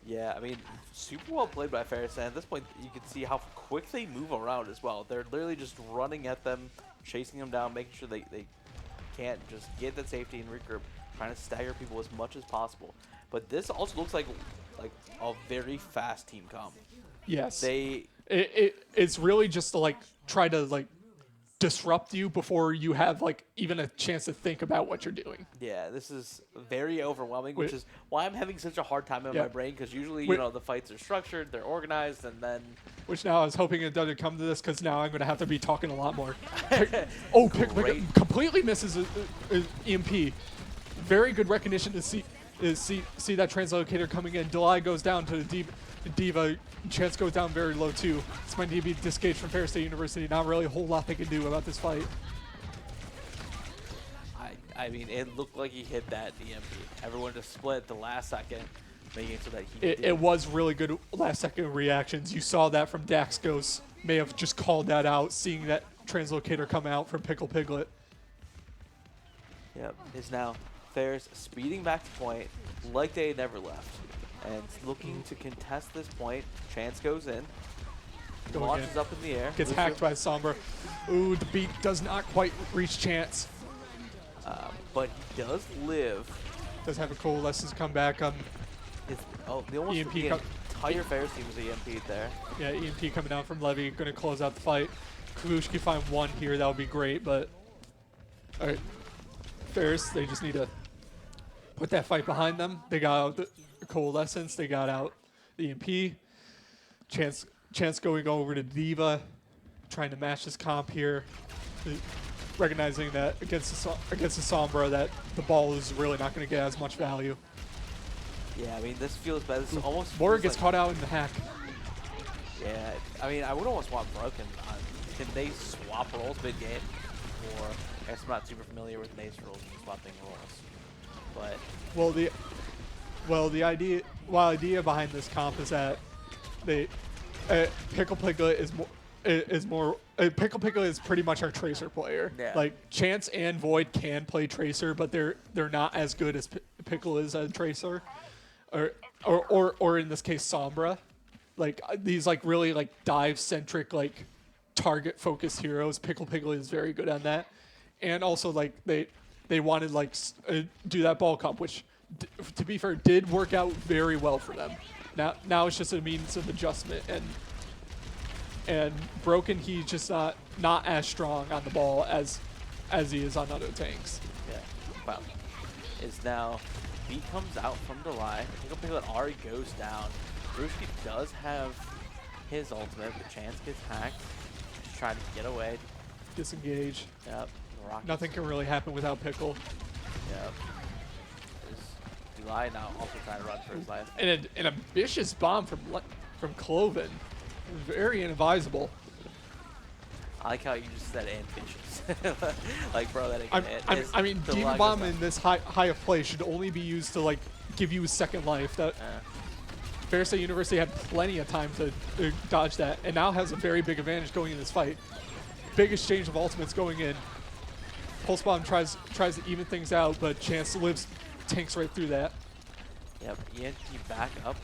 Yeah, I mean, super well played by Ferris, and at this point, you can see how quick they move around as well. They're literally just running at them, chasing them down, making sure they can't just get that safety and regroup, trying to stagger people as much as possible. But this also looks like a very fast team comp. Yes. It's really just to try to disrupt you before you have like even a chance to think about what you're doing. Yeah, this is very overwhelming, which Wait. is why I'm having such a hard time in Yeah. my brain, because usually, Wait. you know, the fights are structured, they're organized, and then... Which now I was hoping it doesn't come to this because now I'm going to have to be talking a lot more. Pick Great. completely misses a EMP. Very good recognition to see that translocator coming in. Delay goes down to the Diva. Chance goes down very low too. This might need to be disengaged from Ferris State University. Not really a whole lot they can do about this fight. I mean, it looked like he hit that EMP. Everyone just split at the last second, making it so that he It was really good last second reactions. You saw that from Dax Ghost. May have just called that out, seeing that translocator come out from Pickle Piglet. Yep, is now Ferris speeding back to point like they had never left. And looking to contest this point. Chance goes in. Going Launches in. up in the air. Gets hacked by Sombra. Ooh, the beat does not quite reach Chance. But he does live. Does have a coalescence come back. The almost EMP the come- entire Ferris team was EMP'd there. Yeah, EMP coming down from Levy. Going to close out the fight. Kavushki find one here. That would be great, but... All right. Ferris, they just need to put that fight behind them. They got out the coalescence. They got out the EMP. Chance going over to Diva. Trying to match this comp here. Recognizing that against the Sombra that the ball is really not going to get as much value. Yeah, I mean, this feels bad. This almost Mora feels gets like, caught out in the hack. Yeah, I mean, I would almost want Broken. Can they swap roles mid-game? Or, I guess I'm not super familiar with NACE rules and swapping roles. But, The idea behind this comp is that they Pickle Piglet Pickle Piglet is pretty much our Tracer player. Yeah. Like Chance and Void can play Tracer, but they're not as good as Pickle is a Tracer, or in this case Sombra. Like these like really like dive centric like target focused heroes. Pickle Piglet is very good on that, and also like they wanted like do that ball comp, which to be fair did work out very well for them. Now it's just a means of adjustment, and Broken, he's just not as strong on the ball as he is on other tanks. yeah. Well, is now, beat comes out from Delay. Pickle Piglet already goes down. Bruski does have his ultimate, but Chance gets hacked. Just trying to get away. Disengage. Yep. The Rockets. Nothing can really happen without Pickle. Yep. Delay now also trying to run for his life. And an ambitious bomb from Cloven. Very inadvisable. I like how you just said ambitious. Like, bro, that ain't it. I mean, Delay Diva goes Bomb down. in this high of play should only be used to like give you a second life. That Ferris State University had plenty of time to dodge that, and now has a very big advantage going in this fight. Big exchange of ultimates going in. Pulse Bomb tries to even things out, but Chance tanks right through that. Yep, ENT back up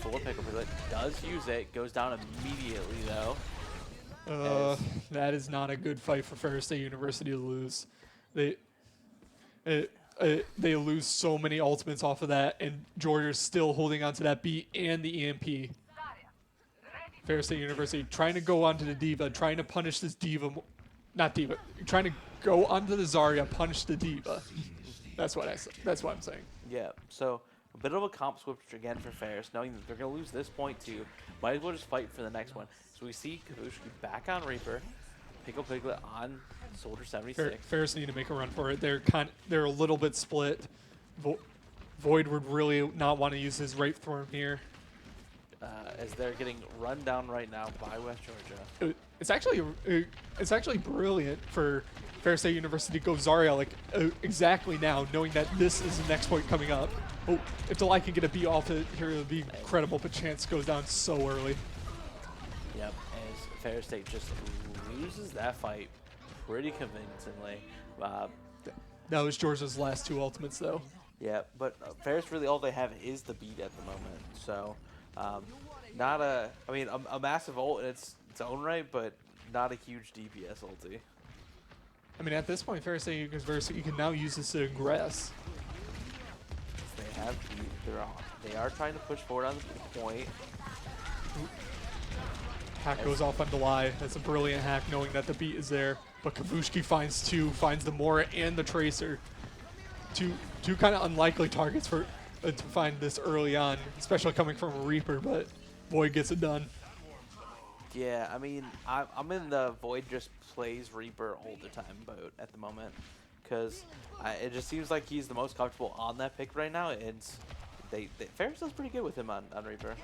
for Pickle Piglet. Does use it, goes down immediately though. That is not a good fight for Ferris State University to lose. They lose so many ultimates off of that, and Georgia's still holding on to that beat and the EMP. Ferris State University trying to go onto the Diva, trying to punish this Diva, not Diva, trying to go onto the Zarya, punish the Diva. That's what I'm saying. Yeah, so a bit of a comp switch again for Ferris, knowing that they're going to lose this point too. Might as well just fight for the next one. So we see Kavushki back on Reaper, Pickle Piglet on Soldier 76. Ferris need to make a run for it. They're a little bit split. Void would really not want to use his Rape Thorn here. As they're getting run down right now by West Georgia. It's actually brilliant for Ferris State University to go Zarya like exactly now, knowing that this is the next point coming up. Oh, if Delay can get a beat off it here, it would be incredible, but Chance goes down so early. Yep, as Ferris State just loses that fight pretty convincingly. That was Georgia's last two ultimates, though. Yeah, but Ferris really all they have is the beat at the moment. So, not a massive ult in its own right, but not a huge DPS ulti. I mean, at this point, Ferris State University, you can now use this to aggress. They have beat. They are trying to push forward on the point. Hack goes off on Delay. That's a brilliant hack, knowing that the beat is there. But Kavushki finds two, finds the Mora and the Tracer. Two kind of unlikely targets for to find this early on, especially coming from a Reaper, but Void gets it done. Yeah, I mean, I'm in the Void just plays Reaper all the time boat at the moment, because it just seems like he's the most comfortable on that pick right now, and Ferris does pretty good with him on Reaper.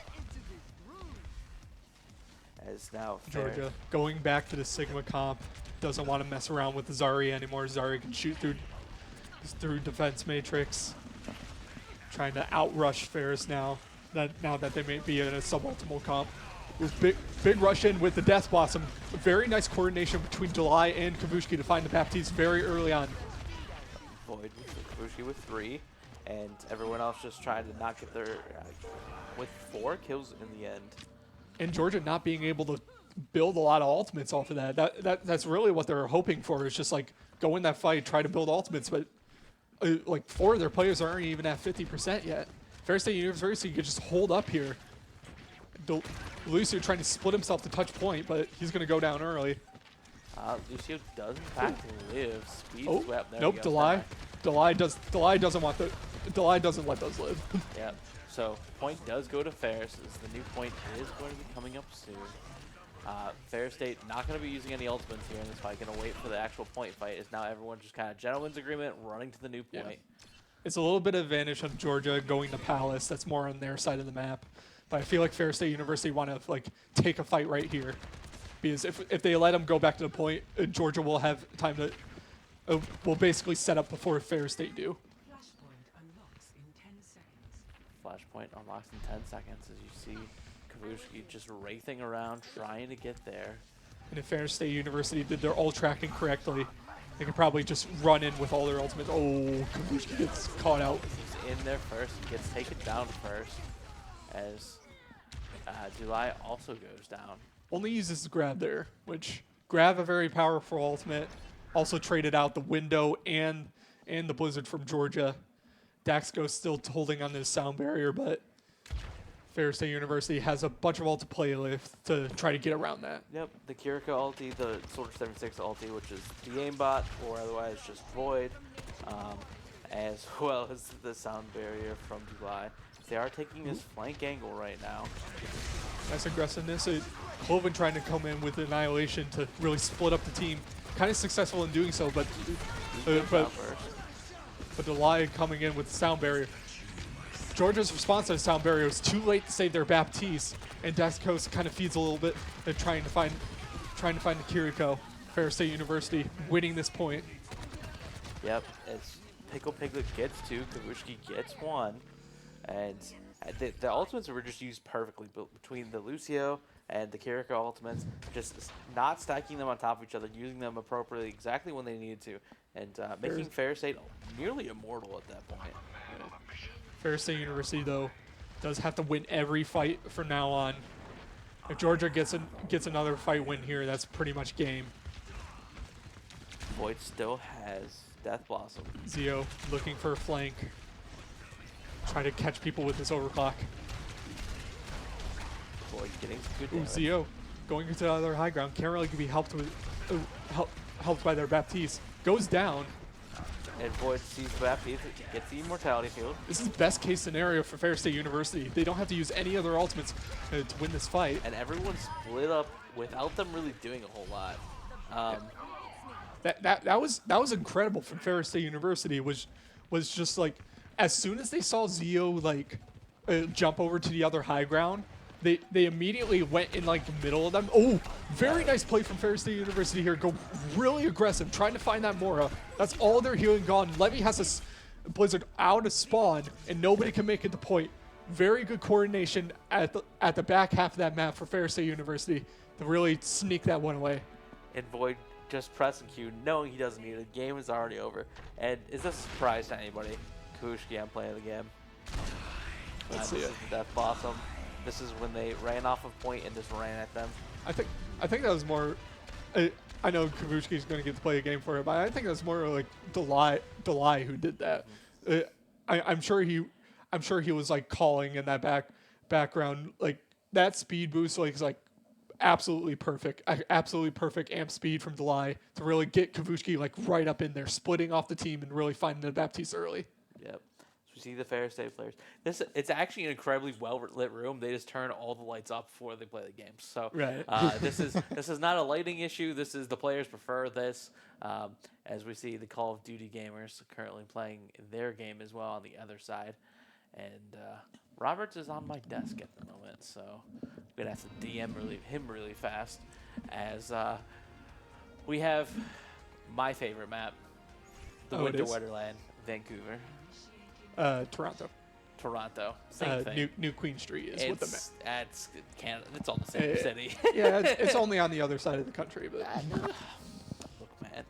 As now Georgia Ferris, going back to the Sigma comp, doesn't want to mess around with Zari anymore. Zari can shoot through defense matrix, trying to outrush Ferris now that they may be in a suboptimal comp. Big rush in with the Death Blossom. Very nice coordination between Delay and Kavushki to find the Baptiste very early on. Void with Kavushki with 3, and everyone else just trying to not get their with 4 kills in the end. And Georgia not being able to build a lot of ultimates off of that. That's really what they're hoping for, is just like go in that fight, try to build ultimates, but like 4 of their players aren't even at 50% yet. Ferris State University could just hold up here. Lucio trying to split himself to touch point, but he's going to go down early. Lucio does in fact live. Speed swept. There nope, Delay doesn't let those live. Yeah. So point does go to Ferris. As the new point is going to be coming up soon. Ferris State not going to be using any ultimates here in this fight. Going to wait for the actual point fight. Is now everyone just kind of gentleman's agreement, running to the new point. Yeah. It's a little bit of advantage of Georgia going to Palace. That's more on their side of the map. But I feel like Ferris State University want to like take a fight right here, because if they let them go back to the point, Georgia will have time to will basically set up before Ferris State do. Flashpoint unlocks in 10 seconds. Flashpoint unlocks in 10 seconds as you see Kavushki just racing around trying to get there. And if Ferris State University did their ult tracking correctly, they could probably just run in with all their ultimates. Oh, Kavushki gets caught out. He's in there first, gets taken down first, as July also goes down. Only uses the grab there, which grab a very powerful ultimate. Also traded out the window and the blizzard from Georgia. Daxco still holding on to his sound barrier, but Ferris State University has a bunch of ult to play with to try to get around that. Yep, the Kiriko ulti, the Soldier 76 ulti, which is the aimbot, or otherwise just Void, as well as the sound barrier from July. They are taking this flank angle right now. Nice aggressiveness. Cloven trying to come in with Annihilation to really split up the team. Kind of successful in doing so, but Delay coming in with the sound barrier. Georgia's response to the sound barrier was too late to save their Baptiste, and Daxco kind of feeds a little bit. They're trying to find the Kiriko. Ferris State University winning this point. Yep, as Pickle Piglet gets 2, Kavushki gets 1. And the ultimates were just used perfectly between the Lucio and the Kiriko ultimates, just not stacking them on top of each other, using them appropriately exactly when they needed to, and making Ferris State nearly immortal at that point. Ferris State University, though, does have to win every fight from now on. If Georgia gets another fight win here, that's pretty much game. Void still has Death Blossom. Zio looking for a flank. Trying to catch people with his overclock. Void getting some good damage. Zio going into the other high ground. Can't really be helped with helped by their Baptiste. Goes down. And Void sees the Baptiste, gets the immortality field. This is best case scenario for Ferris State University. They don't have to use any other ultimates to win this fight. And everyone split up without them really doing a whole lot. That was incredible from Ferris State University. Was just like, as soon as they saw Zio like jump over to the other high ground, they immediately went in like the middle of them. Oh, very nice play from Ferris State University here. Go really aggressive, trying to find that Mora. That's all their healing gone. Levy has a Blizzard out of spawn, and nobody can make it to point. Very good coordination at the back half of that map for Ferris State University to really sneak that one away. And Void just pressing Q, knowing he doesn't need it. The game is already over. And is this a surprise to anybody? Kavushki, I'm playing the game. Let's see it. Death Blossom. This is when they ran off of point and just ran at them. I think that was more. I know Kavushki's going to get to play a game for it, but I think that was more like Delay who did that. I'm sure he was like calling in that background, like that speed boost, like absolutely perfect. Absolutely perfect amp speed from Delay to really get Kavushki like right up in there, splitting off the team and really finding the Baptiste early. Yep. So we see the Ferris State players. It's actually an incredibly well lit room. They just turn all the lights up before they play the game. So Right. this is not a lighting issue. This is the players prefer this. As we see the Call of Duty gamers currently playing their game as well on the other side, and Roberts is on my desk at the moment, so I'm gonna have to DM him really fast. As we have my favorite map, the Winter Wonderland, Vancouver. Toronto. Same thing. New Queen Street is what the map. It's Canada. It's all the same city. Yeah, it's only on the other side of the country, but Look, man.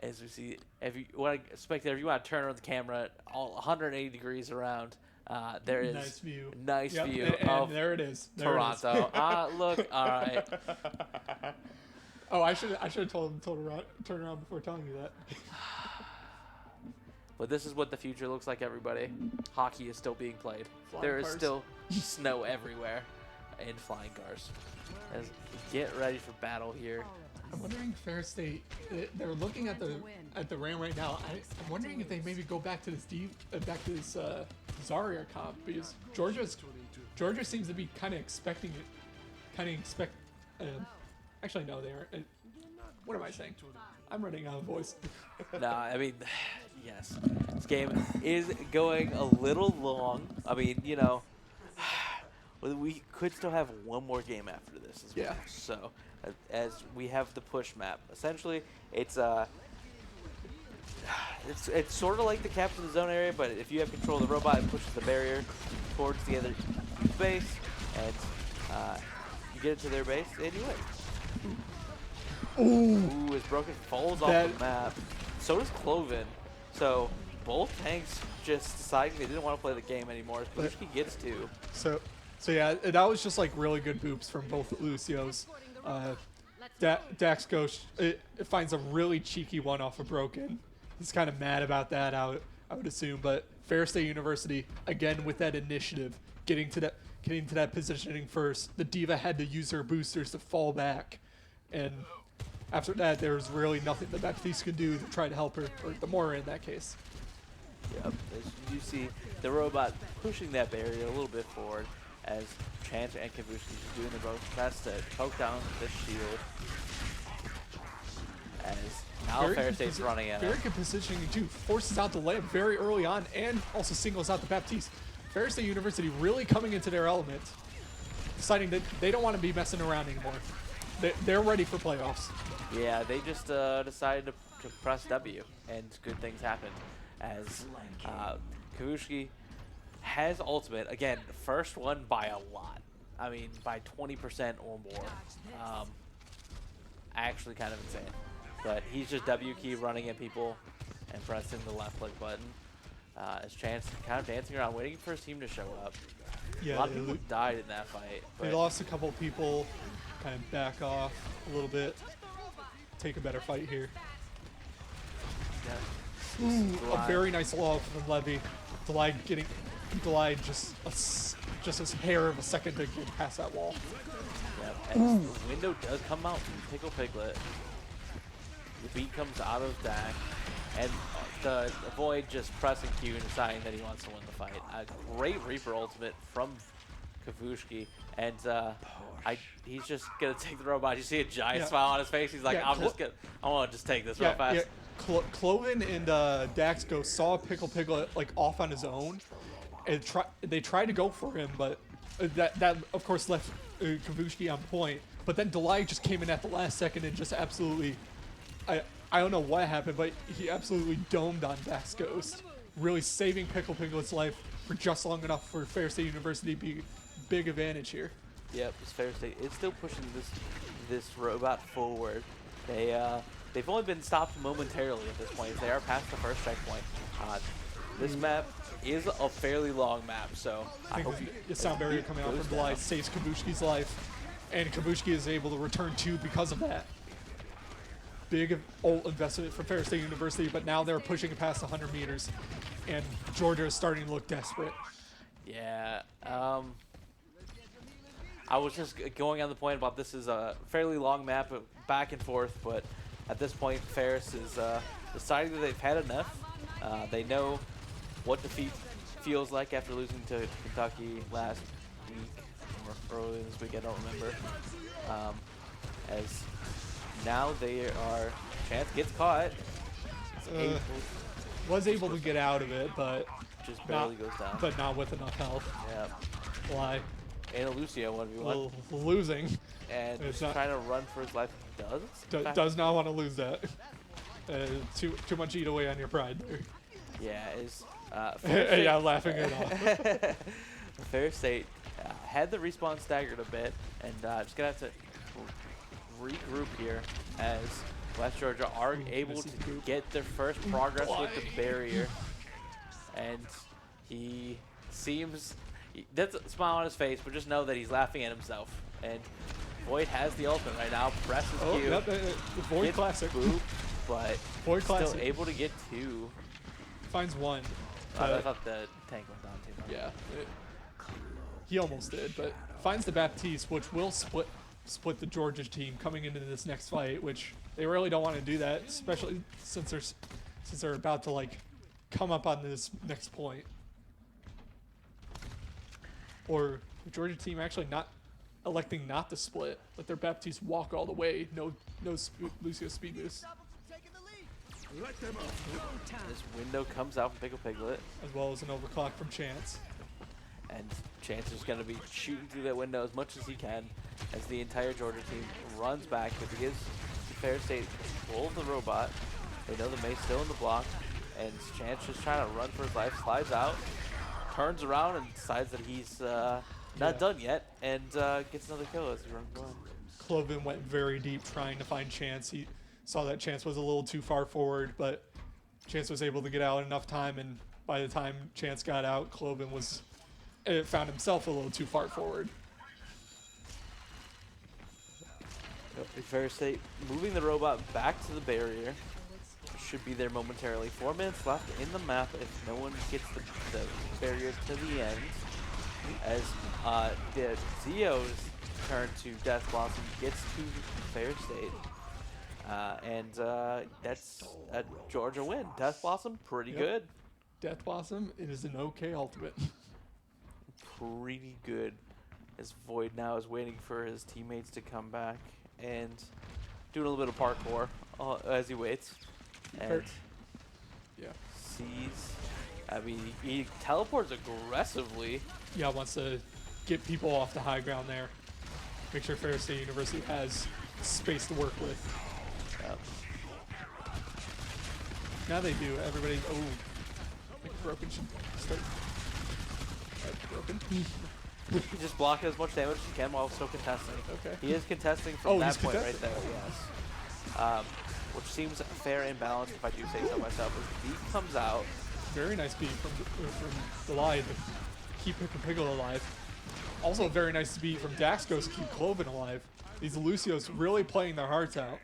As we see, if you want to turn on the camera all 180 degrees around, there is nice view. Nice Yep, view and of there it is. There Toronto. It is. Look, all right. Oh, I should have told him to turn around before telling you that. But this is what the future looks like, everybody. Hockey is still being played. Flying There is cars. still snow everywhere and flying cars. As we get ready for battle here. I'm wondering if Ferris State, they're looking at the RAM right now. I'm wondering if they maybe go back to this Zarya comp, because Georgia seems to be kind of expecting it. Actually, no, they aren't. What am I saying? I'm running out of voice. No, I mean, yes. This game is going a little long. I mean, we could still have one more game after this as well. Yeah. So, as we have the push map, essentially, it's sort of like the capture the zone area, but if you have control of the robot, it pushes the barrier towards the other base, and you get it to their base, and you win. Ooh, is broken, falls off the map. So does Cloven. So both tanks just deciding they didn't want to play the game anymore. Kavushki gets two. So yeah, that was just like really good boops from both Lucios. Dax Ghost it finds a really cheeky one off of Broken. He's kind of mad about that, I would assume. But Ferris State University, again with that initiative, getting to that positioning first. The Diva had to use her boosters to fall back, and after that, there was really nothing the Baptiste could do to try to help her, or the Mora in that case. Yep, as you see the robot pushing that barrier a little bit forward, as Chance and Kavushki are doing their best to poke down the shield. As now Ferris State's running at very him. good positioning too. Forces out the layup very early on, and also singles out the Baptiste. Ferris State University really coming into their element, deciding that they don't want to be messing around anymore. They're ready for playoffs. Yeah, they just decided to press W, and good things happened. As Kavushki has ultimate, again, first one by a lot. I mean, by 20% or more. Actually kind of insane. But he's just W key running at people and pressing the left click button. As Chance kind of dancing around, waiting for his team to show up. Yeah, a lot of people died in that fight. They lost a couple people, kind of back off a little bit. Take a better fight here. Yeah. Ooh, a very nice log from Levy. Delay just a hair of a second to get past that wall. Yep. And the window does come out from Pickle Piglet. The beat comes out of Dak, and the Void just pressing Q and deciding that he wants to win the fight. A great Reaper ultimate from Kavushki, and he's just gonna take the robot. You see a giant smile on his face. He's like, I want to just take this real fast. Yeah. Cloven and Dax saw Pickle Piglet like off on his own, and they tried to go for him, but that of course left Kavushki on point. But then Delay just came in at the last second and just absolutely, I don't know what happened, but he absolutely domed on Dax Ghost, really saving Pickle Piglet's life for just long enough for Ferris State University to be big advantage here. Yep, Ferris State is still pushing this robot forward. They've only been stopped momentarily at this point. They are past the first checkpoint. This map is a fairly long map, so I hope the sound barrier coming out from Delay saves Kavushki's life, and Kavushki is able to return two because of that. Big ult investment for Ferris State University, but now they're pushing it past 100 meters, and Georgia is starting to look desperate. Yeah. I was just going on the point about this is a fairly long map, back and forth, but at this point, Ferris is deciding that they've had enough. They know what defeat feels like after losing to Kentucky last week, or earlier this week, I don't remember. As now they are, Chance gets caught. Was able to get out of it, but Just barely goes down. But not with enough health. Yeah. Why? And a Lucio 1v1. Losing. And it's just not- trying to run for his life. Does not want to lose that. Too much eat away on your pride there. Yeah, is Yeah, laughing it off. Ferris State had the respawn staggered a bit, and just gonna have to regroup here as West Georgia are able to get their first progress with the barrier, and he seems that's a smile on his face, but just know that he's laughing at himself. And Void has the ultimate right now. Presses Q. Yep, Void classic. Boop, but Void still classic. able to get 2. Finds 1. I thought the tank went down too much. Yeah. He almost did, but finds the Baptiste, which will split the Georgia team coming into this next fight, which they really don't want to do that, especially since they're about to like come up on this next point. Or the Georgia team actually electing not to split, let their Baptiste walk all the way. No Lucio speed boost. This window comes out from Pickle Piglet, As well as an overclock from Chance. and Chance is going to be shooting through that window as much as he can as the entire Georgia team runs back, but gives Ferris State control of the robot. They know the Mace still in the block, and Chance just trying to run for his life, slides out, turns around, and decides that he's not done yet, and gets another kill as he runs away. Cloven went very deep trying to find Chance. He saw that Chance was a little too far forward, but Chance was able to get out enough time, and by the time Chance got out, Cloven found himself a little too far forward. Ferris State moving the robot back to the barrier. Should be there momentarily. 4 minutes left in the map if no one gets the barrier to the end. As the Zio's turn to Death Blossom gets to Ferris State. And that's a Georgia win. Death Blossom, pretty good. Death Blossom, it is an okay ultimate. Pretty good. As Void now is waiting for his teammates to come back and doing a little bit of parkour as he waits. And sees, I mean, he teleports aggressively. Yeah, wants to get people off the high ground there. Make sure Ferris State University has space to work with. Now they do. Everybody, like Broken should start. Broken. You just block as much damage as you can while still contesting. Okay. He is contesting from that he's point contesting. right there, yes. Which seems fair and balanced, if I do say so myself. As the beat comes out. Very nice beat from the Lion to keep Piggle alive. Also a very nice beat from Daxgos to keep Cloven alive. These Lucios really playing their hearts out.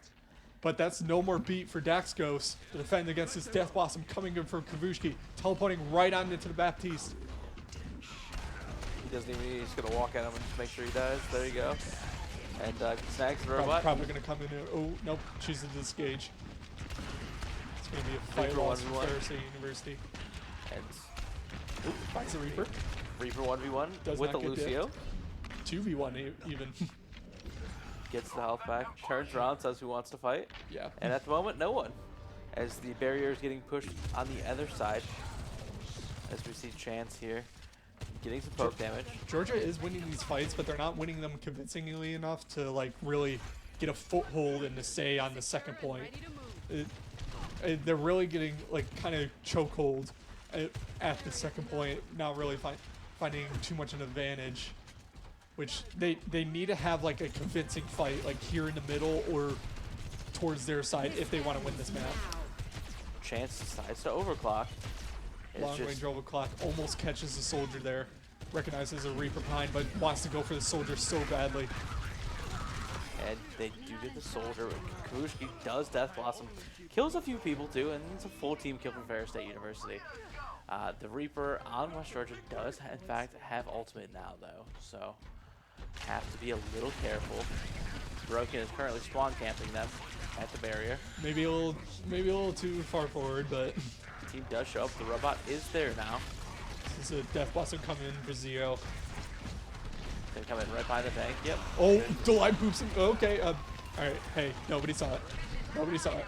But that's no more beat for Daxgos to defend against this Death Blossom coming in from Kavushki, teleporting right on into the Baptiste. He doesn't even need, he's just going to walk at him and just make sure he dies. There you go. And snags the robot. Probably going to come in here. Oh, nope. She's a disgage. It's going to be a fight Reaper loss for 1v1. Ferris State University. And Finds the Reaper. Reaper 1v1 Does with not the get Lucio. 2v1 even. Gets the health back, turns around, says who wants to fight. Yeah. And at the moment, no one. As the barrier is getting pushed on the other side. As we see Chance here getting some poke damage. Georgia is winning these fights, but they're not winning them convincingly enough to like really get a foothold and to stay on the second point. They're really getting like kind of chokehold at the second point, not really finding too much an advantage. Which they need to have like a convincing fight, like here in the middle or towards their side if they want to win this map. Chance decides to overclock. Long range overclock almost catches the soldier there. Recognizes a Reaper behind, but wants to go for the soldier so badly. And they do get the soldier. Kavushki does Death Blossom. Kills a few people too, and it's a full team kill from Ferris State University. The Reaper on West Georgia does in fact have ultimate now though, so have to be a little careful. Broken is currently spawn camping them at the barrier. Maybe a little too far forward, but The team does show up. The robot is there now. this is a Death Blossom coming in for Zio. They come in right behind the tank. Yep. Oh, Delight poops him. Okay. All right. Hey, nobody saw it. Nobody saw it.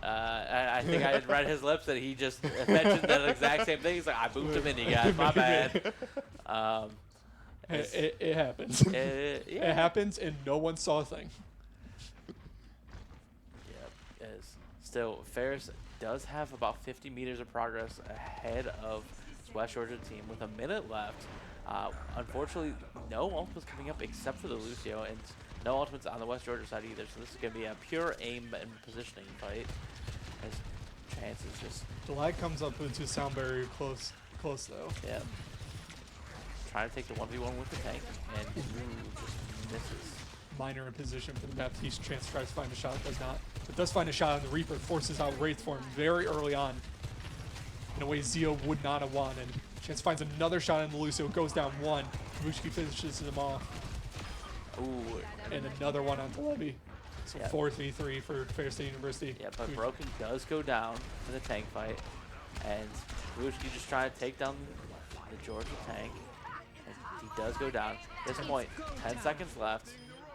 I think I had read his lips that he just mentioned that exact same thing. He's like, I booped him in, you guys. My bad. It happens. Yeah. It happens, and no one saw a thing. Yep. Still, Ferris does have about 50 meters of progress ahead of West Georgia team with a minute left. Unfortunately, no ultimates coming up except for the Lucio, and no ultimates on the West Georgia side either. So this is going to be a pure aim and positioning fight. As chances just Delight comes up into sound barrier close though. yeah. Trying to take the 1v1 with the tank, and just misses. Minor in position for the map. He's chance tries to find a shot, does not. But does find a shot on the Reaper, forces out Wraith for him very early on. In a way Zio would not have wanted. Chance finds another shot on the Lucio, goes down one. Vushki finishes him off. Ooh. And another one on Levy. So Yep. 4-3-3 for Ferris State University. Yeah, but Broken does go down in the tank fight, and Ruski just trying to take down the Georgia tank. And he does go down. At this point, 10 seconds left,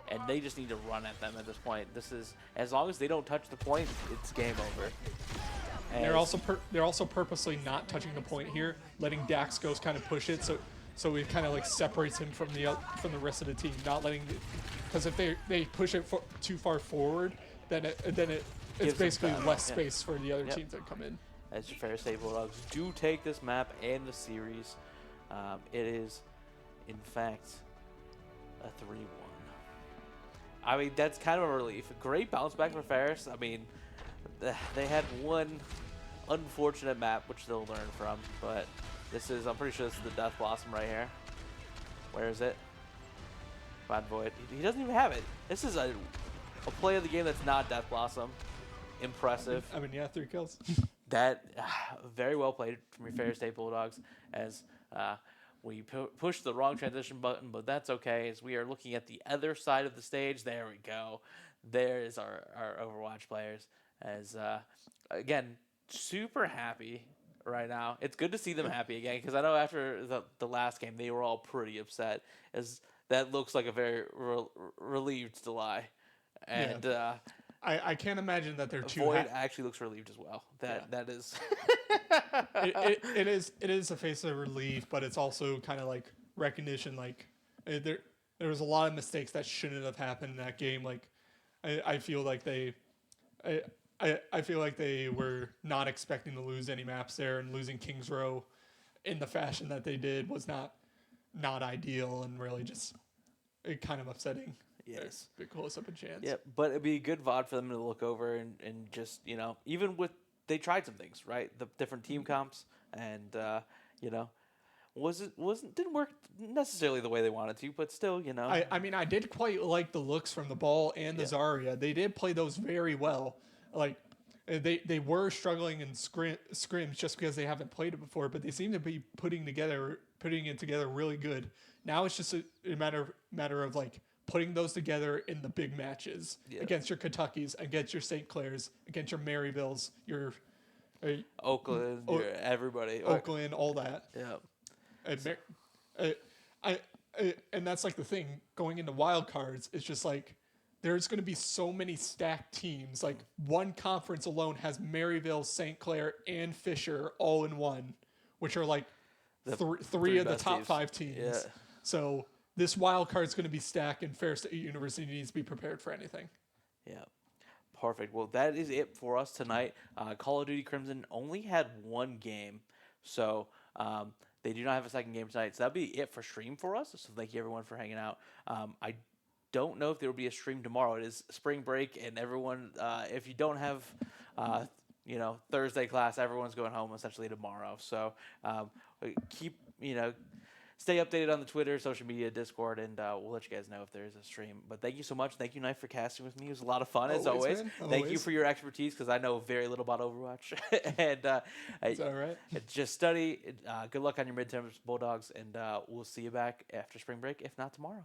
and they just need to run at them at this point. This is, as long as they don't touch the point, it's game over. And they're also purposely not touching the point here, letting Dax Ghost kind of push it, so it kind of like separates him from the rest of the team, not letting, because if they push it too far forward, then it's basically less space for the other teams that come in. As your Ferris State Bulldogs do take this map and the series, it is, in fact, a 3-1. I mean, that's kind of a relief. A great bounce back for Ferris. I mean, they had one unfortunate map, which they'll learn from, but this is, I'm pretty sure this is the Death Blossom right here. Where is it? Bad Void. He doesn't even have it. This is a play of the game that's not Death Blossom. Impressive. I mean, yeah, 3 kills. That, very well played from your Ferris State Bulldogs, as we pushed the wrong transition button, but that's okay, as we are looking at the other side of the stage. There we go. There is our Overwatch players, as, again, super happy right now. It's good to see them happy again, because I know after the last game, they were all pretty upset, as that looks like a very relieved Delay. And I can't imagine that they're too Void actually looks relieved as well. That is it is a face of relief, but it's also kind of like recognition. Like there was a lot of mistakes that shouldn't have happened in that game. Like I feel like I feel like they were not expecting to lose any maps there, and losing Kings Row in the fashion that they did was not ideal, and really just kind of upsetting. yes. A bit close up a chance. Yeah, but it'd be a good VOD for them to look over and just, even with, they tried some things, right? The different team comps, and, didn't work necessarily the way they wanted to, but still, I mean, I did quite like the looks from the Ball and the Zarya. They did play those very well. Like, they were struggling in scrims just because they haven't played it before, but they seem to be putting it together really good. Now it's just a matter of like putting those together in the big matches against your Kentuckys, against your St. Clairs, against your Maryvilles, your Oakland, everybody, Oakland, all that. Yeah. And that's like the thing going into wild cards. It's just like there's going to be so many stacked teams. Like one conference alone has Maryville, St. Clair, and Fisher all in one, which are like three of the top teams. 5 teams. Yeah. So this wild card is going to be stacked, and Ferris State University needs to be prepared for anything. Yeah. Perfect. Well, that is it for us tonight. Call of Duty Crimson only had one game, so they do not have a second game tonight. So that'll be it for stream for us. So thank you everyone for hanging out. I don't know if there will be a stream tomorrow. It is spring break, and everyone, if you don't have, Thursday class, everyone's going home essentially tomorrow. So keep, stay updated on the Twitter, social media, Discord, and we'll let you guys know if there is a stream. But thank you so much. Thank you, Knife, for casting with me. It was a lot of fun, as always. Man, Thank you always. for your expertise, because I know very little about Overwatch. And It's all right. just study. Good luck on your midterms, Bulldogs, and we'll see you back after spring break, if not tomorrow.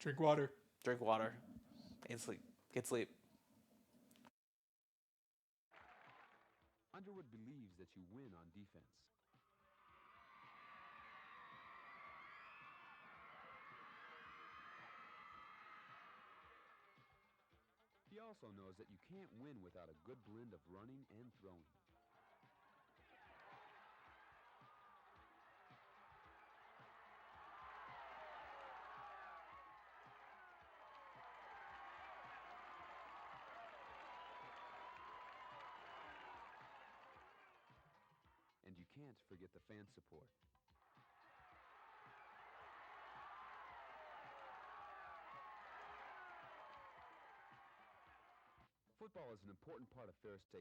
Drink water. Drink water and sleep. Get sleep. Underwood believes that you win on defense. He also knows that you can't win without a good blend of running and throwing. And you can't forget the fan support. Football is an important part of Ferris State